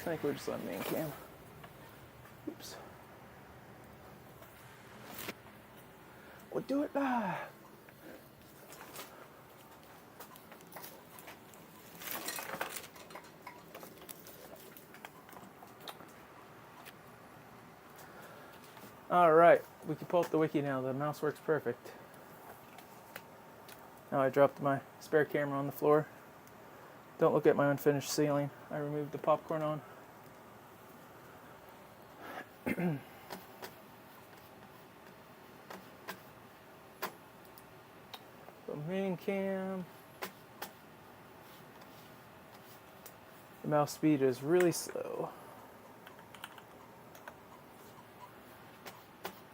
think we're just on main cam. Oops. We'll do it live. All right, we can pull up the wiki now. The mouse works perfect. Now I dropped my spare camera on the floor. Don't look at my unfinished ceiling. I removed the popcorn on. The main cam. The mouse speed is really slow.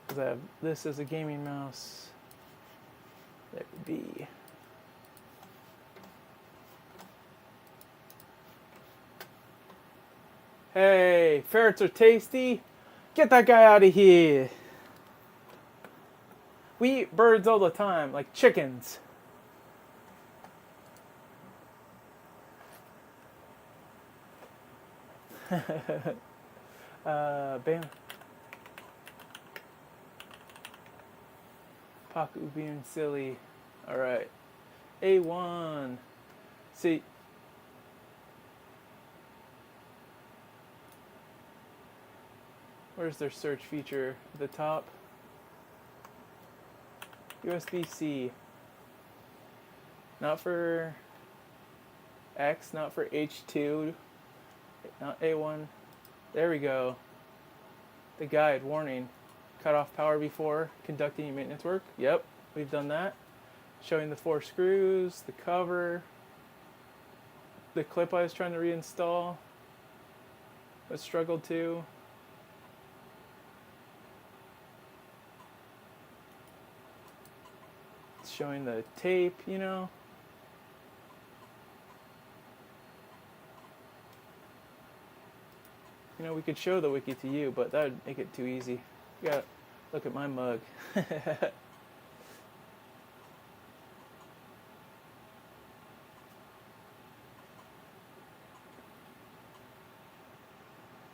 Because I have this as a gaming mouse. That would be. Hey, ferrets are tasty. Get that guy out of here. We eat birds all the time, like chickens. Bam. Paku being silly. Alright. A1. See. Where's their search feature? At the top. USB-C. Not for X, not for H2, not A1. There we go. The guide, warning. Cut off power before conducting maintenance work. Yep. we've done that. Showing the 4 screws, the cover, the clip I was trying to reinstall, but struggled to. It's showing the tape, you know. You know, we could show the wiki to you, but that would make it too easy. You gotta look at my mug.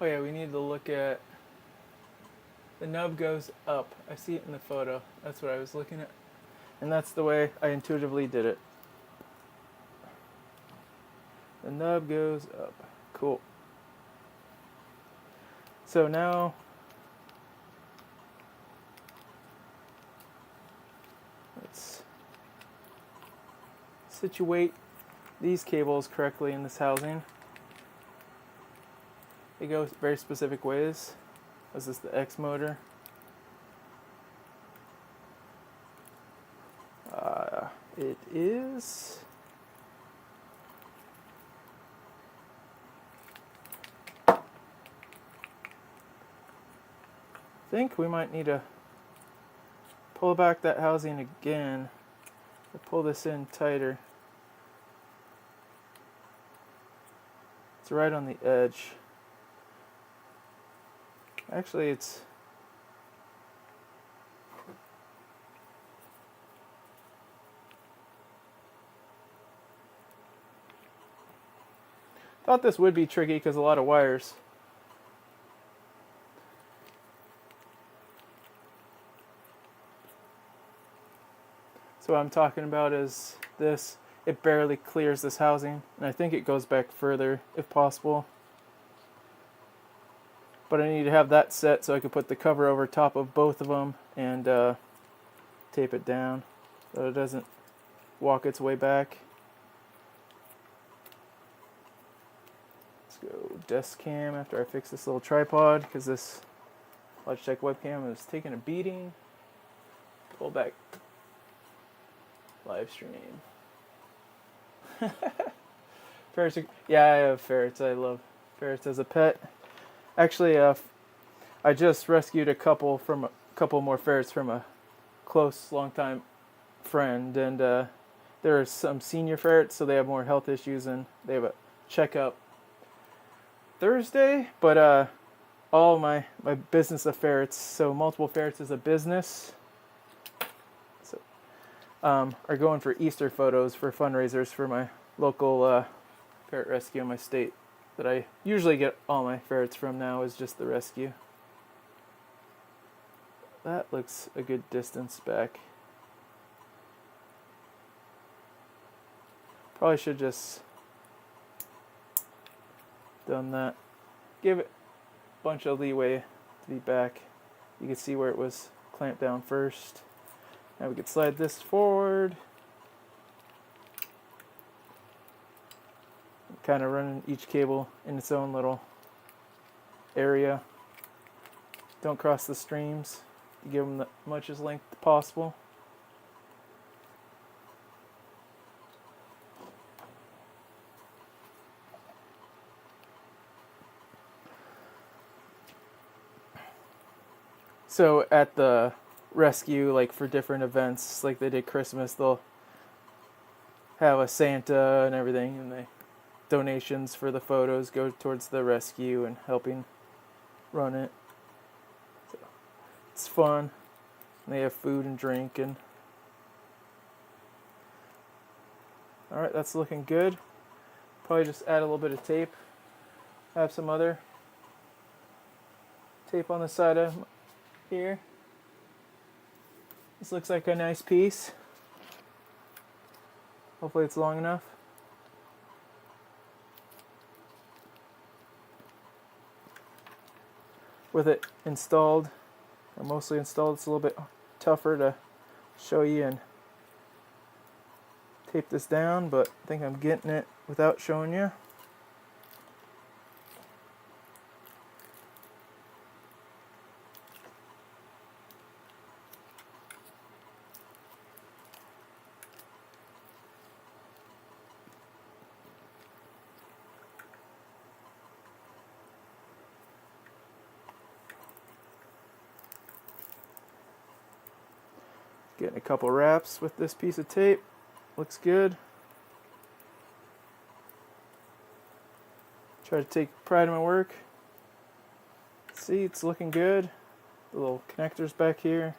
Oh yeah, we need to look at, the nub goes up. I see it in the photo. That's what I was looking at. And that's the way I intuitively did it. The nub goes up. Cool. So now, let's situate these cables correctly in this housing. They go very specific ways. This is the X motor. It is I think we might need to pull back that housing again or pull this in tighter. It's right on the edge. Actually, it's thought this would be tricky because a lot of wires. So what I'm talking about is this. It barely clears this housing, and I think it goes back further if possible. But I need to have that set so I can put the cover over top of both of them and tape it down so it doesn't walk its way back. Let's go desk cam after I fix this little tripod because this Logitech webcam is taking a beating. Pull back live stream. Ferrets are, yeah, I have ferrets. I love ferrets as a pet. Actually, I just rescued a couple more ferrets from a close, long-time friend, and there are some senior ferrets, so they have more health issues, and they have a checkup Thursday. But all my business of ferrets, so multiple ferrets is a business, so are going for Easter photos for fundraisers for my local ferret rescue in my state. That I usually get all my ferrets from now is just the rescue. That looks a good distance back. Probably should just done that. Give it a bunch of leeway to be back. You can see where it was clamped down first. Now we can slide this forward. Kind of running each cable in its own little area. Don't cross the streams. Give them as much as length possible. So at the rescue, like for different events, like they did Christmas, they'll have a Santa and everything, and they donations for the photos go towards the rescue and helping run it. So it's fun. And they have food and drink and alright, that's looking good. Probably just add a little bit of tape. I have some other tape on the side of here. This looks like a nice piece. Hopefully it's long enough. With it installed, or mostly installed, it's a little bit tougher to show you and tape this down, but I think I'm getting it without showing you. Getting a couple wraps with this piece of tape. Looks good. Try to take pride in my work. See, it's looking good. The little connectors back here.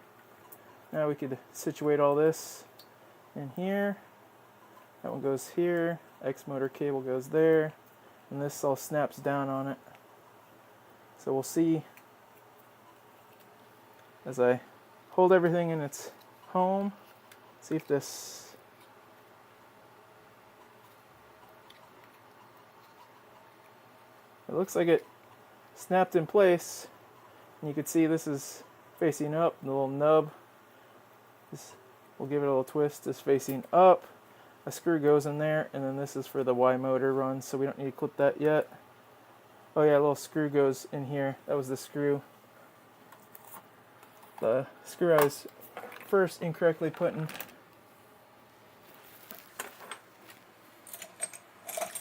Now we could situate all this in here. That one goes here. X motor cable goes there. And this all snaps down on it. So we'll see as I hold everything in its home. See if this it looks like it snapped in place. And you can see this is facing up. The little nub, we'll give it a little twist, is facing up. A screw goes in there, and then this is for the Y motor run, so we don't need to clip that yet. Oh yeah, a little screw goes in here. That was the screw. The screw I was first incorrectly putting.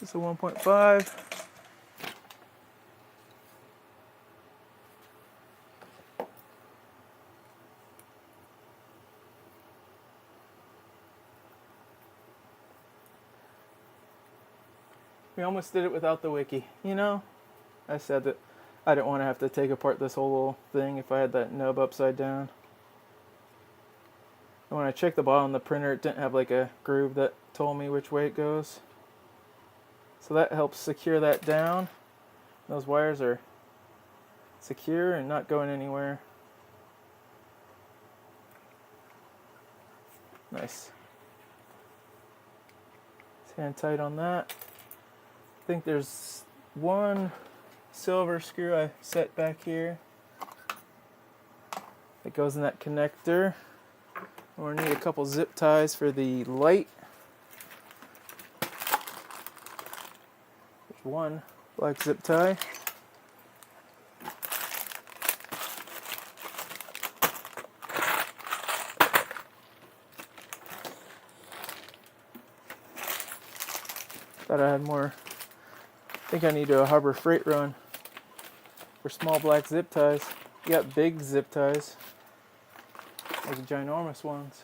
This is a 1.5. We almost did it without the wiki, you know? I said that I didn't want to have to take apart this whole little thing if I had that nub upside down. And when I checked the bottom of the printer, it didn't have like a groove that told me which way it goes. So that helps secure that down. Those wires are secure and not going anywhere. Nice. Hand tight on that. I think there's one silver screw I set back here that goes in that connector. We're gonna need a couple zip ties for the light. There's one black zip tie. Thought I had more. I think I need a Harbor Freight run for small black zip ties. You got big zip ties, like ginormous ones.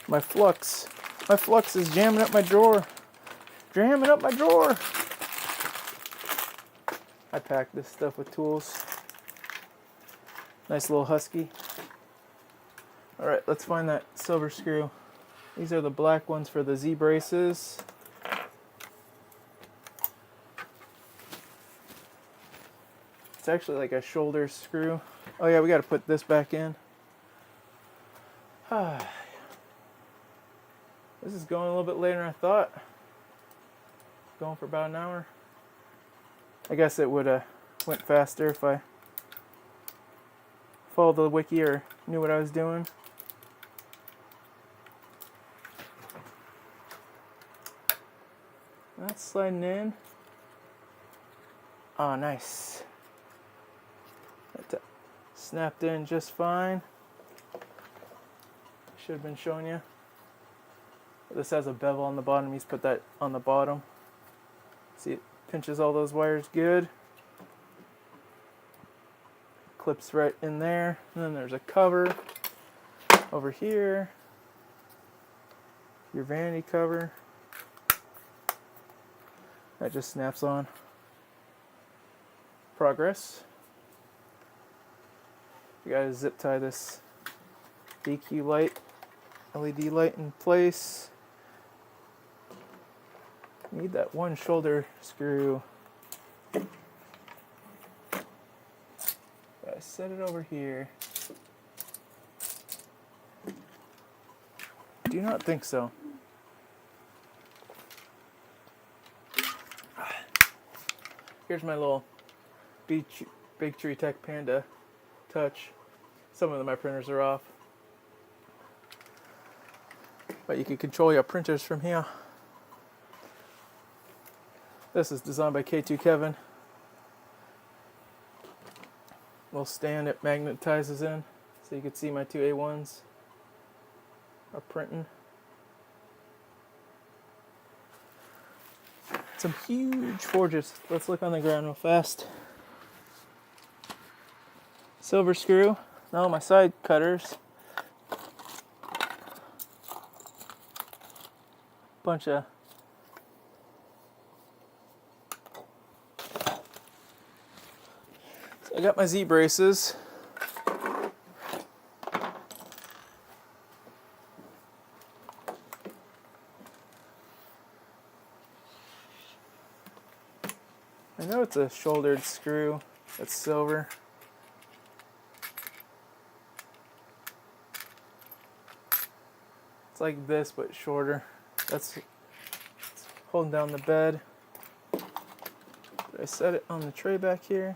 My flux is jamming up my drawer. Jamming up my drawer. I packed this stuff with tools. Nice little husky. Alright, let's find that silver screw. These are the black ones for the Z braces. It's actually like a shoulder screw. Oh yeah, we got to put this back in. This is going a little bit later than I thought. Going for about an hour. I guess it would have went faster if I followed the wiki or knew what I was doing. That's sliding in. Oh, nice. That snapped in just fine. Should have been showing you. This has a bevel on the bottom. He's put that on the bottom. See, it pinches all those wires good. Clips right in there. And then there's a cover over here. Your vanity cover. That just snaps on. Progress. You gotta zip tie this DQ light, LED light in place. Need that one shoulder screw. Gotta set it over here. Do not think so. Here's my little Big Tree Tech Panda touch. Some of my printers are off, but you can control your printers from here. This is designed by K2 Kevin. Little stand it magnetizes in, so you can see my two A1s are printing. some huge forges. Let's look on the ground real fast. Silver screw. No, my side cutters. Bunch of so I got my Z braces. I know it's a shouldered screw that's silver. It's like this but shorter. That's holding down the bed. I set it on the tray back here.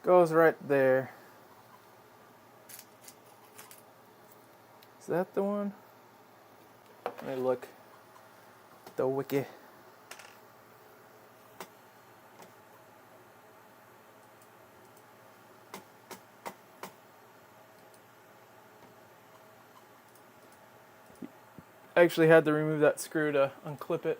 Goes right there. Is that the one? Let me look. The wiki. I actually had to remove that screw to unclip it.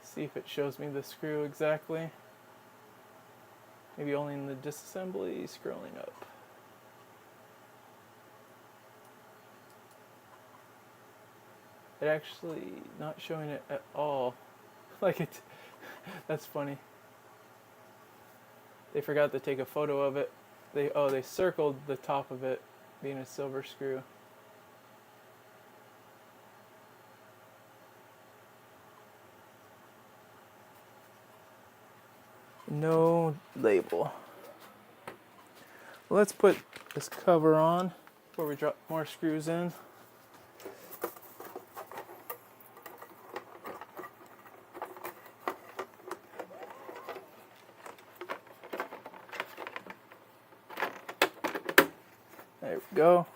See if it shows me the screw exactly. Maybe only in the disassembly, scrolling up. It actually not showing it at all. Like it, that's funny. They forgot to take a photo of it. They circled the top of it being a silver screw. No label. Well, let's put this cover on before we drop more screws in. There we go.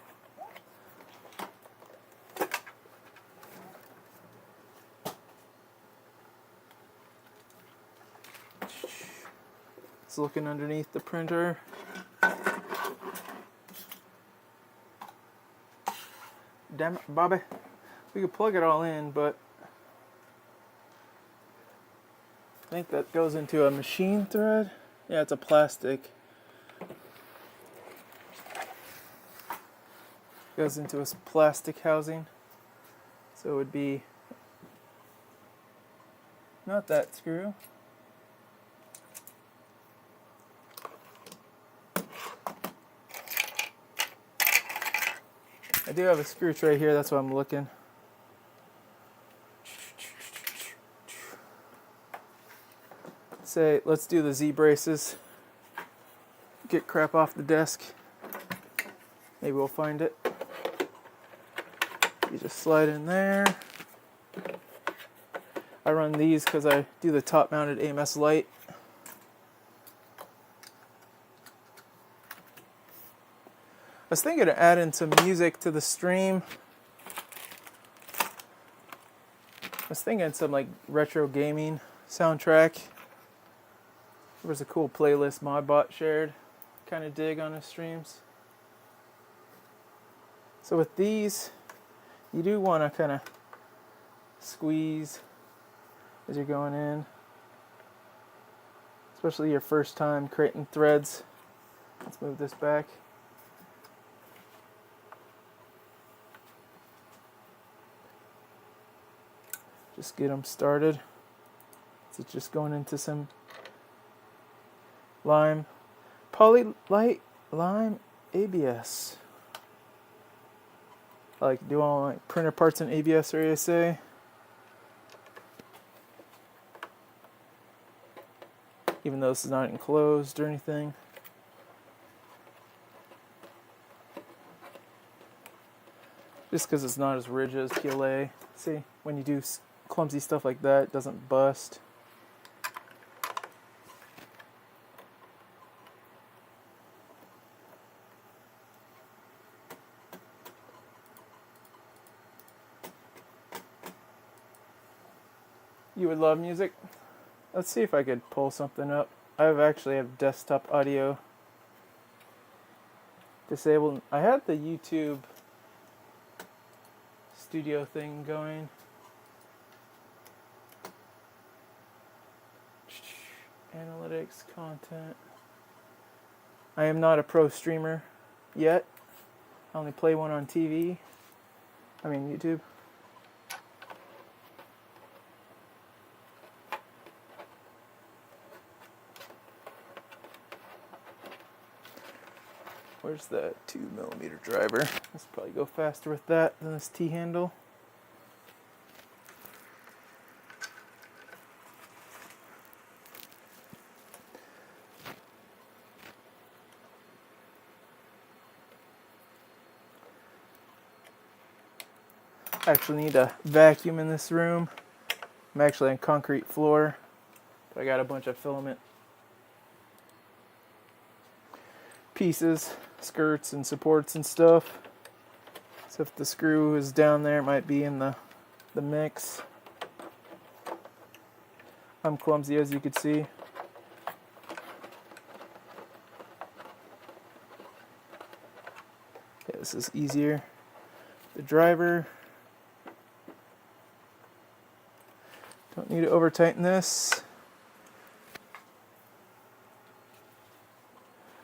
It's looking underneath the printer. Damn it, Bobby. We could plug it all in, but I think that goes into a machine thread. Yeah, it's a plastic. Goes into a plastic housing. So it would be not that screw. I do have a screw tray here, that's why I'm looking. Let's do the Z braces. Get crap off the desk. Maybe we'll find it. You just slide in there. I run these because I do the top mounted AMS light. I was thinking of adding some music to the stream. I was thinking some like retro gaming soundtrack. There was a cool playlist Modbot shared. Kind of dig on his streams. So with these, you do want to kind of squeeze as you're going in. Especially your first time creating threads. Let's move this back. Just get them started. So it's just going into some lime ABS. I like to do all my printer parts in ABS or ASA. Even though this is not enclosed or anything. Just because it's not as rigid as PLA. See, when you do clumsy stuff like that, it doesn't bust. You would love music? Let's see if I could pull something up. I actually have desktop audio disabled. I had the YouTube studio thing going. Analytics, content. I am not a pro streamer yet. I only play one on TV. I mean YouTube. Where's the 2mm driver? Let's probably go faster with that than this T-handle. I actually need a vacuum in this room. I'm actually on concrete floor, but I got a bunch of filament pieces, skirts and supports and stuff. So if the screw is down there, it might be in the mix. I'm clumsy, as you could see. Yeah, this is easier. The driver. Don't need to over tighten this.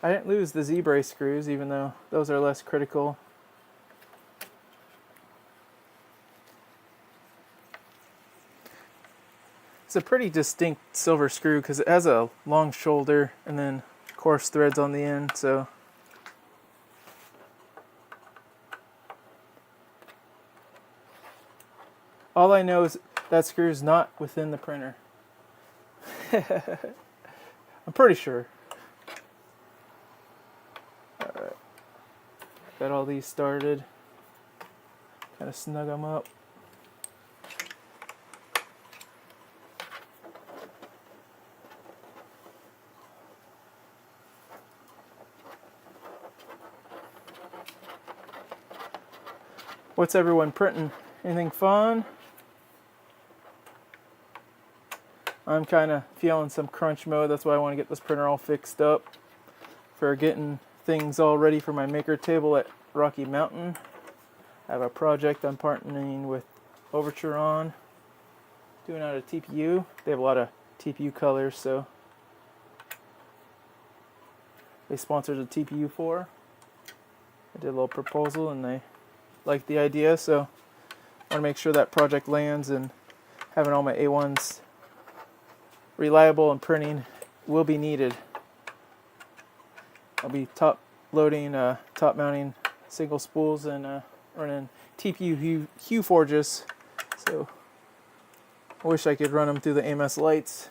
I didn't lose the Z-brace screws, even though those are less critical. It's a pretty distinct silver screw because it has a long shoulder and then coarse threads on the end, so all I know is that screw is not within the printer. I'm pretty sure. Alright. Got all these started. Kind of snug them up. What's everyone printing? Anything fun? I'm kind of feeling some crunch mode. That's why I want to get this printer all fixed up for getting things all ready for my maker table at Rocky Mountain. I have a project I'm partnering with Overture on, doing out of TPU. They have a lot of TPU colors, so they sponsored a TPU 4. I did a little proposal and they liked the idea, so I want to make sure that project lands, and having all my A1s reliable and printing will be needed. I'll be top mounting single spools and running TPU hue forges, so I wish I could run them through the AMS lights,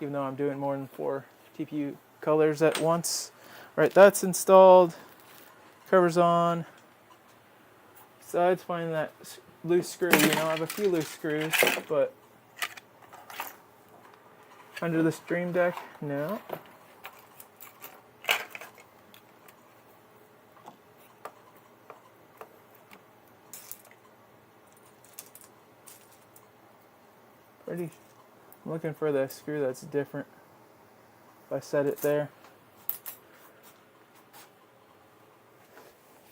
even though I'm doing more than 4 TPU colors at once. Right, that's installed, covers on. Besides finding that loose screw, I have a few loose screws, but under the Stream Deck, no. I'm looking for the screw that's different. If I set it there.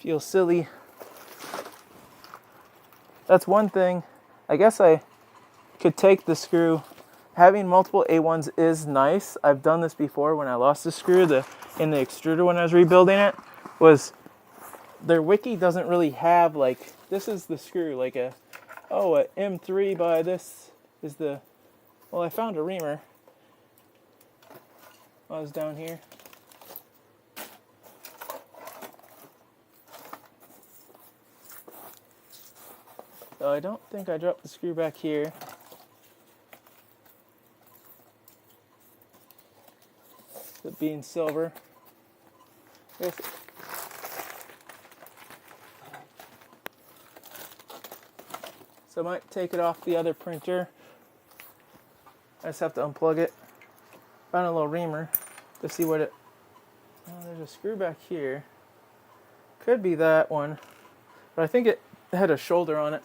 Feels silly. That's one thing. I guess I could take the screw. Having multiple A1s is nice. I've done this before when I lost the screw in the extruder when I was rebuilding it. Their wiki doesn't really have, like, this is the screw, like a M3 by this is the, well, I found a reamer while I was down here. So I don't think I dropped the screw back here. It being silver. Yes. So I might take it off the other printer. I just have to unplug it. Found a little reamer to see what it... Oh, there's a screw back here. Could be that one. But I think it had a shoulder on it.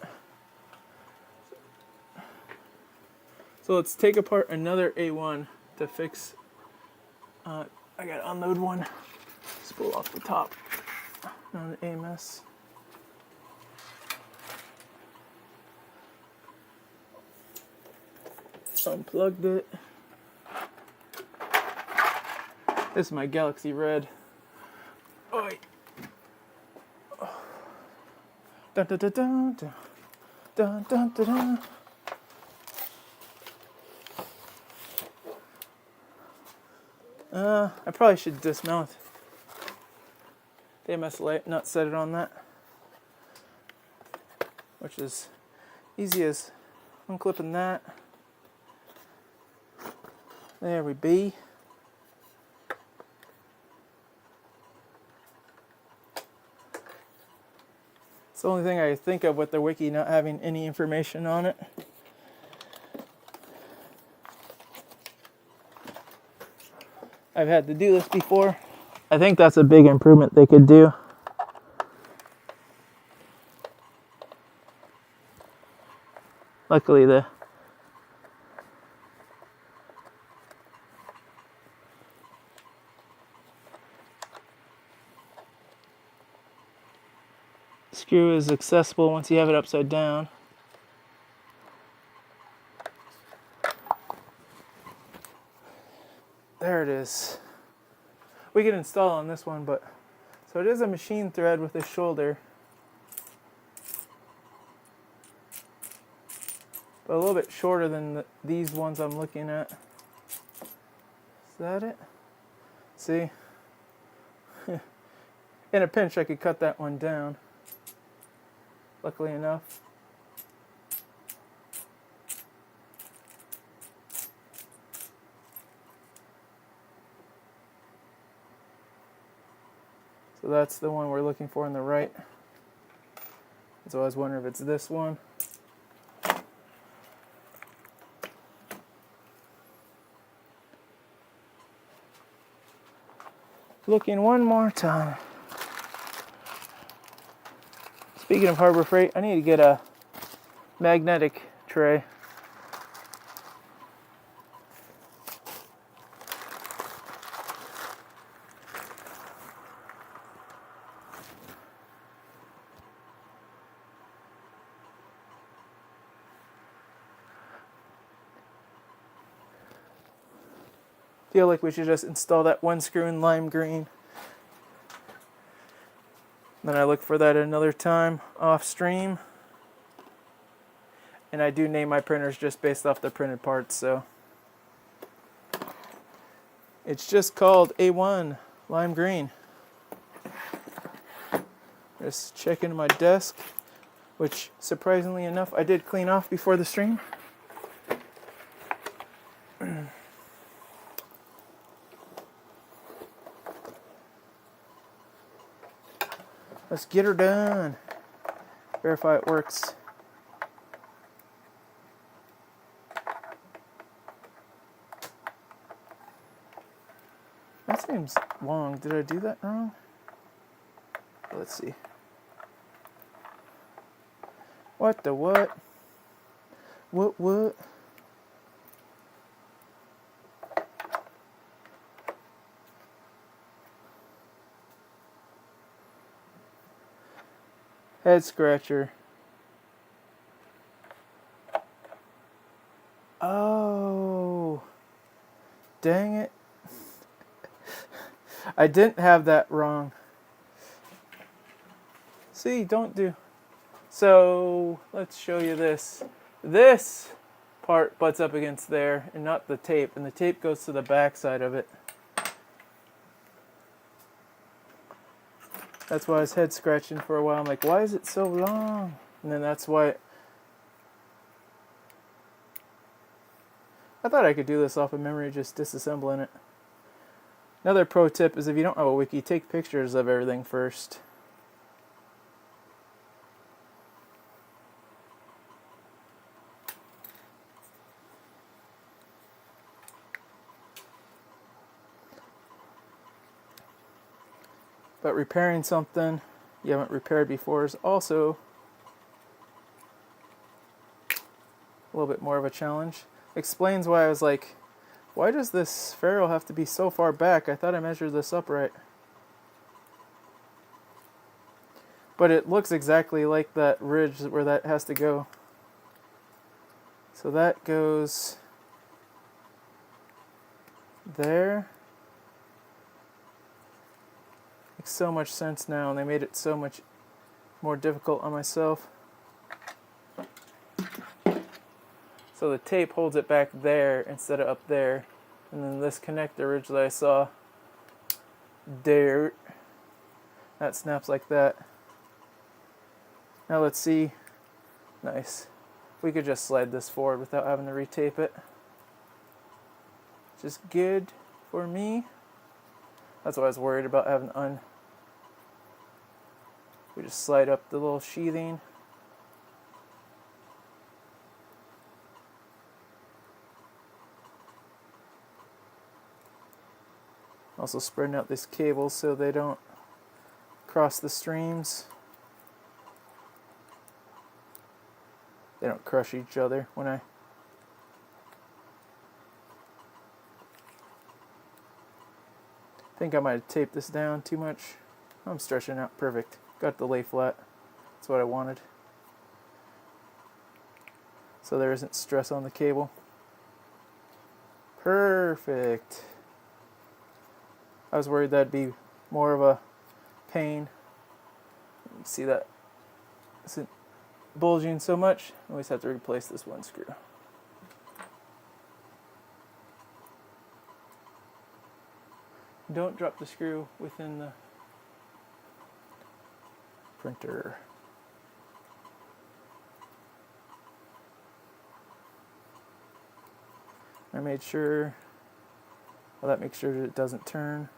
So let's take apart another A1 to fix. I gotta unload one spool off the top on the AMS. Unplugged it. This is my Galaxy Red. Oi. Dun, dun, dun, dun, dun. Dun, dun, dun, dun. I probably should dismount. They must not set it on that. Which is easy as unclipping that. There we be. It's the only thing I think of with the wiki not having any information on it. I've had to do this before. I think that's a big improvement they could do. Luckily the screw is accessible once you have it upside down. There it is. We can install on this one, but so it is a machine thread with a shoulder, but a little bit shorter than these ones I'm looking at. Is that it? See? In a pinch I could cut that one down, luckily enough. So that's the one we're looking for on the right. So I was wondering if it's this one. Looking one more time. Speaking of Harbor Freight, I need to get a magnetic tray. Feel like we should just install that one screw in lime green. Then I look for that another time off stream. And I do name my printers just based off the printed parts, so it's just called A1 lime green. Just checking my desk, which surprisingly enough I did clean off before the stream. Let's get her done. Verify it works. That seems long. Did I do that wrong? Let's see. What the what? What? Head scratcher. Oh, dang it. I didn't have that wrong. See, don't do. So, let's show you this. This part butts up against there and not the tape, and the tape goes to the back side of it. That's why I was head scratching for a while. I'm like, why is it so long? And then that's why I thought I could do this off of memory, just disassembling it. Another pro tip is if you don't have a wiki, take pictures of everything first. But repairing something you haven't repaired before is also a little bit more of a challenge. Explains why I was like, why does this ferrule have to be so far back? I thought I measured this upright. But it looks exactly like that ridge where that has to go. So that goes there. Makes so much sense now, and they made it so much more difficult on myself. So the tape holds it back there instead of up there. And then this connector originally I saw there, that snaps like that. Now let's see. Nice. We could just slide this forward without having to retape it. Just good for me. That's what I was worried about having we just slide up the little sheathing. Also spreading out these cables so they don't cross the streams. They don't crush each other when I think I might have taped this down too much. I'm stretching out perfect. Got the lay flat. That's what I wanted. So there isn't stress on the cable. Perfect. I was worried that'd be more of a pain. See that isn't bulging so much. I always have to replace this one screw. Don't drop the screw within the printer. I made sure, well, that makes sure that it doesn't turn.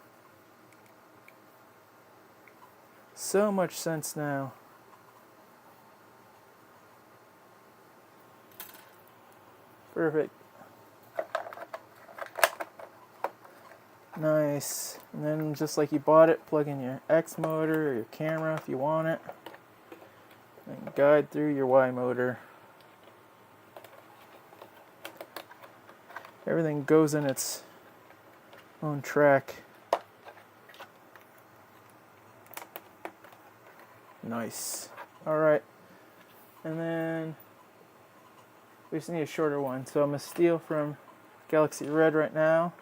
So much sense now. Perfect. Nice. And then just like you bought it, plug in your X motor or your camera if you want it. And guide through your Y motor. Everything goes in its own track. Nice. Alright. And then we just need a shorter one. So I'm going to steal from Galaxy Red right now.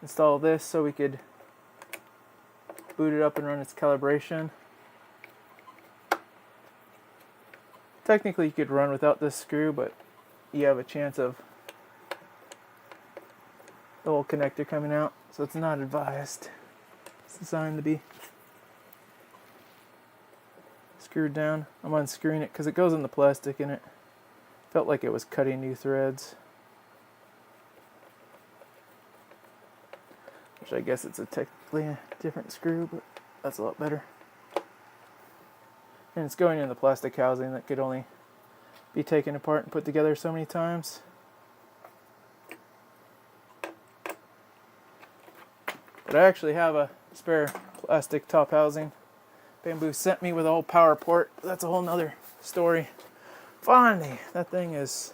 Install this so we could boot it up and run its calibration. Technically you could run without this screw, but you have a chance of the whole connector coming out, so it's not advised. It's designed to be screwed down. I'm unscrewing it because it goes in the plastic and it felt like it was cutting new threads. Which I guess it's technically a different screw, but that's a lot better. And it's going in the plastic housing that could only be taken apart and put together so many times. But I actually have a spare plastic top housing. Bambu sent me with a whole power port. That's a whole nother story. Finally, that thing is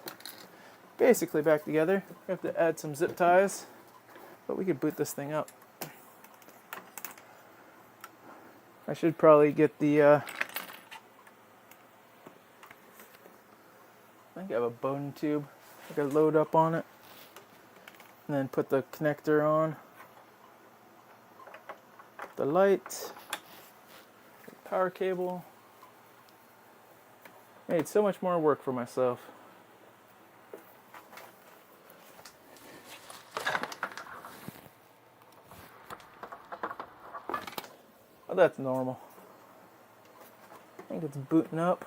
basically back together. We have to add some zip ties, but we could boot this thing up. I should probably get the, I think I have a bone tube I could load up on it, and then put the connector on. The light, the power cable. Made so much more work for myself. Oh, that's normal. I think it's booting up.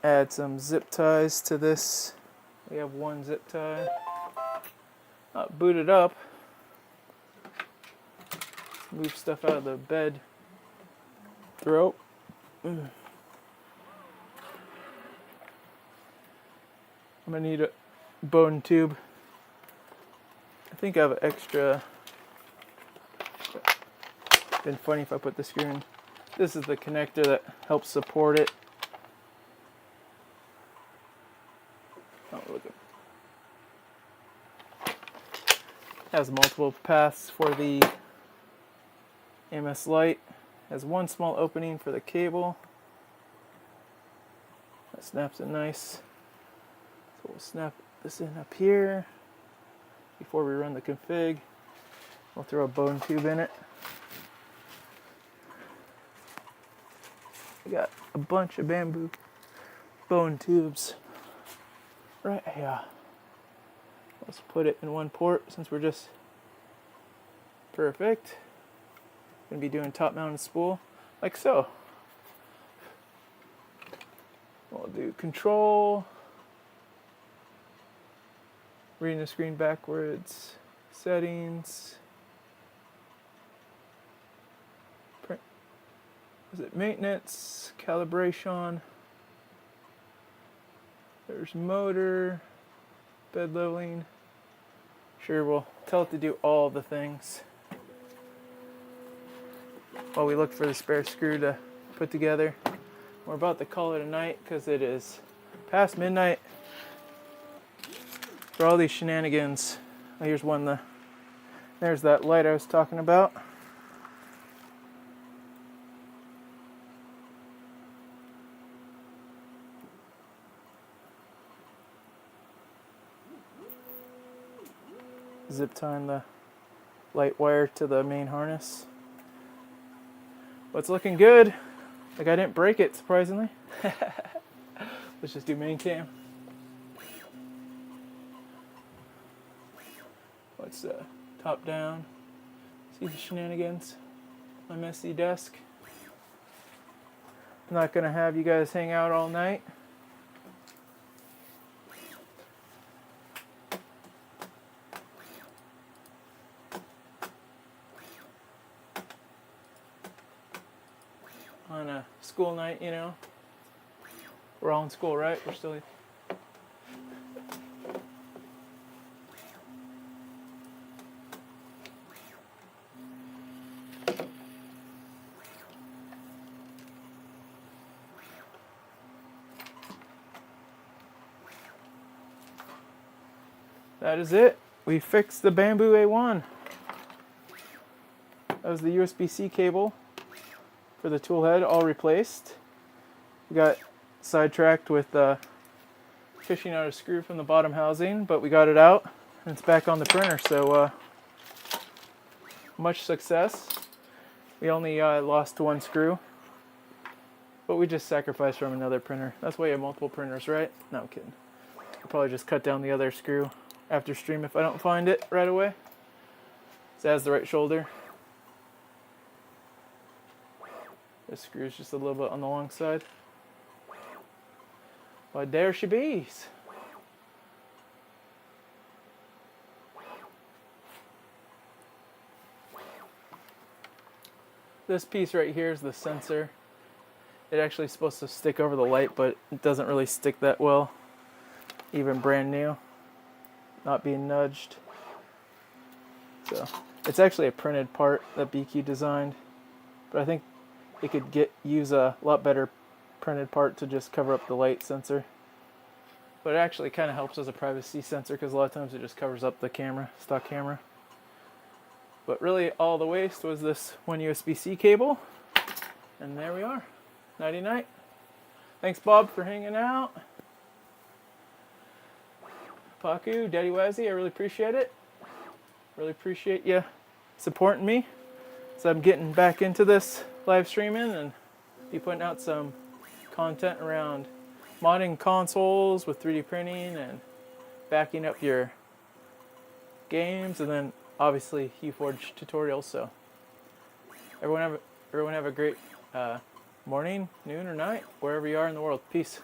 Add some zip ties to this. We have one zip tie. Boot it up. Move stuff out of the bed throat. I'm gonna need a bone tube. I think I have an extra. Been funny if I put the screw in. This is the connector that helps support it. Oh, look at. Has multiple paths for the MS light. Has one small opening for the cable. That snaps it nice. So we'll snap this in up here before we run the config. We'll throw a bone tube in it. We got a bunch of Bambu bone tubes right here. Let's put it in one port since we're just perfect. Gonna be doing top mounted spool like so. We'll do control, reading the screen backwards, settings, print, is it maintenance, calibration, there's motor, bed leveling. Sure, we'll tell it to do all the things while we look for the spare screw to put together. We're about to call it a night because it is past midnight for all these shenanigans. Oh, here's one. There's that light I was talking about. Zip tying the light wire to the main harness. But it's looking good. Like I didn't break it, surprisingly. Let's just do main cam. Let's top down. See the shenanigans. My messy desk. I'm not gonna have you guys hang out all night. On a school night, you know. We're all in school, right? We're still. That is it. We fixed the Bambu A1. That was the USB-C cable for the tool head, all replaced. We got sidetracked with fishing out a screw from the bottom housing, but we got it out and it's back on the printer, so much success. We only lost one screw, but we just sacrificed from another printer. That's why you have multiple printers, right? No, I'm kidding. I'll probably just cut down the other screw after stream if I don't find it right away. It has the right shoulder. This screw's just a little bit on the long side. Why, there she bees. This piece right here is the sensor. It actually is supposed to stick over the light, but it doesn't really stick that well. Even brand new. Not being nudged. So, it's actually a printed part that BQ designed. But I think it could use a lot better printed part to just cover up the light sensor. But it actually kind of helps as a privacy sensor because a lot of times it just covers up the camera, stock camera. But really all the waste was this one USB-C cable. And there we are. Nighty night. Thanks Bob for hanging out. Paku, Daddy Wazzy, I really appreciate it. Really appreciate you supporting me. So I'm getting back into this live streaming and be putting out some content around modding consoles with 3D printing and backing up your games, and then obviously HuForge tutorials. So everyone have a great morning, noon, or night, wherever you are in the world. Peace.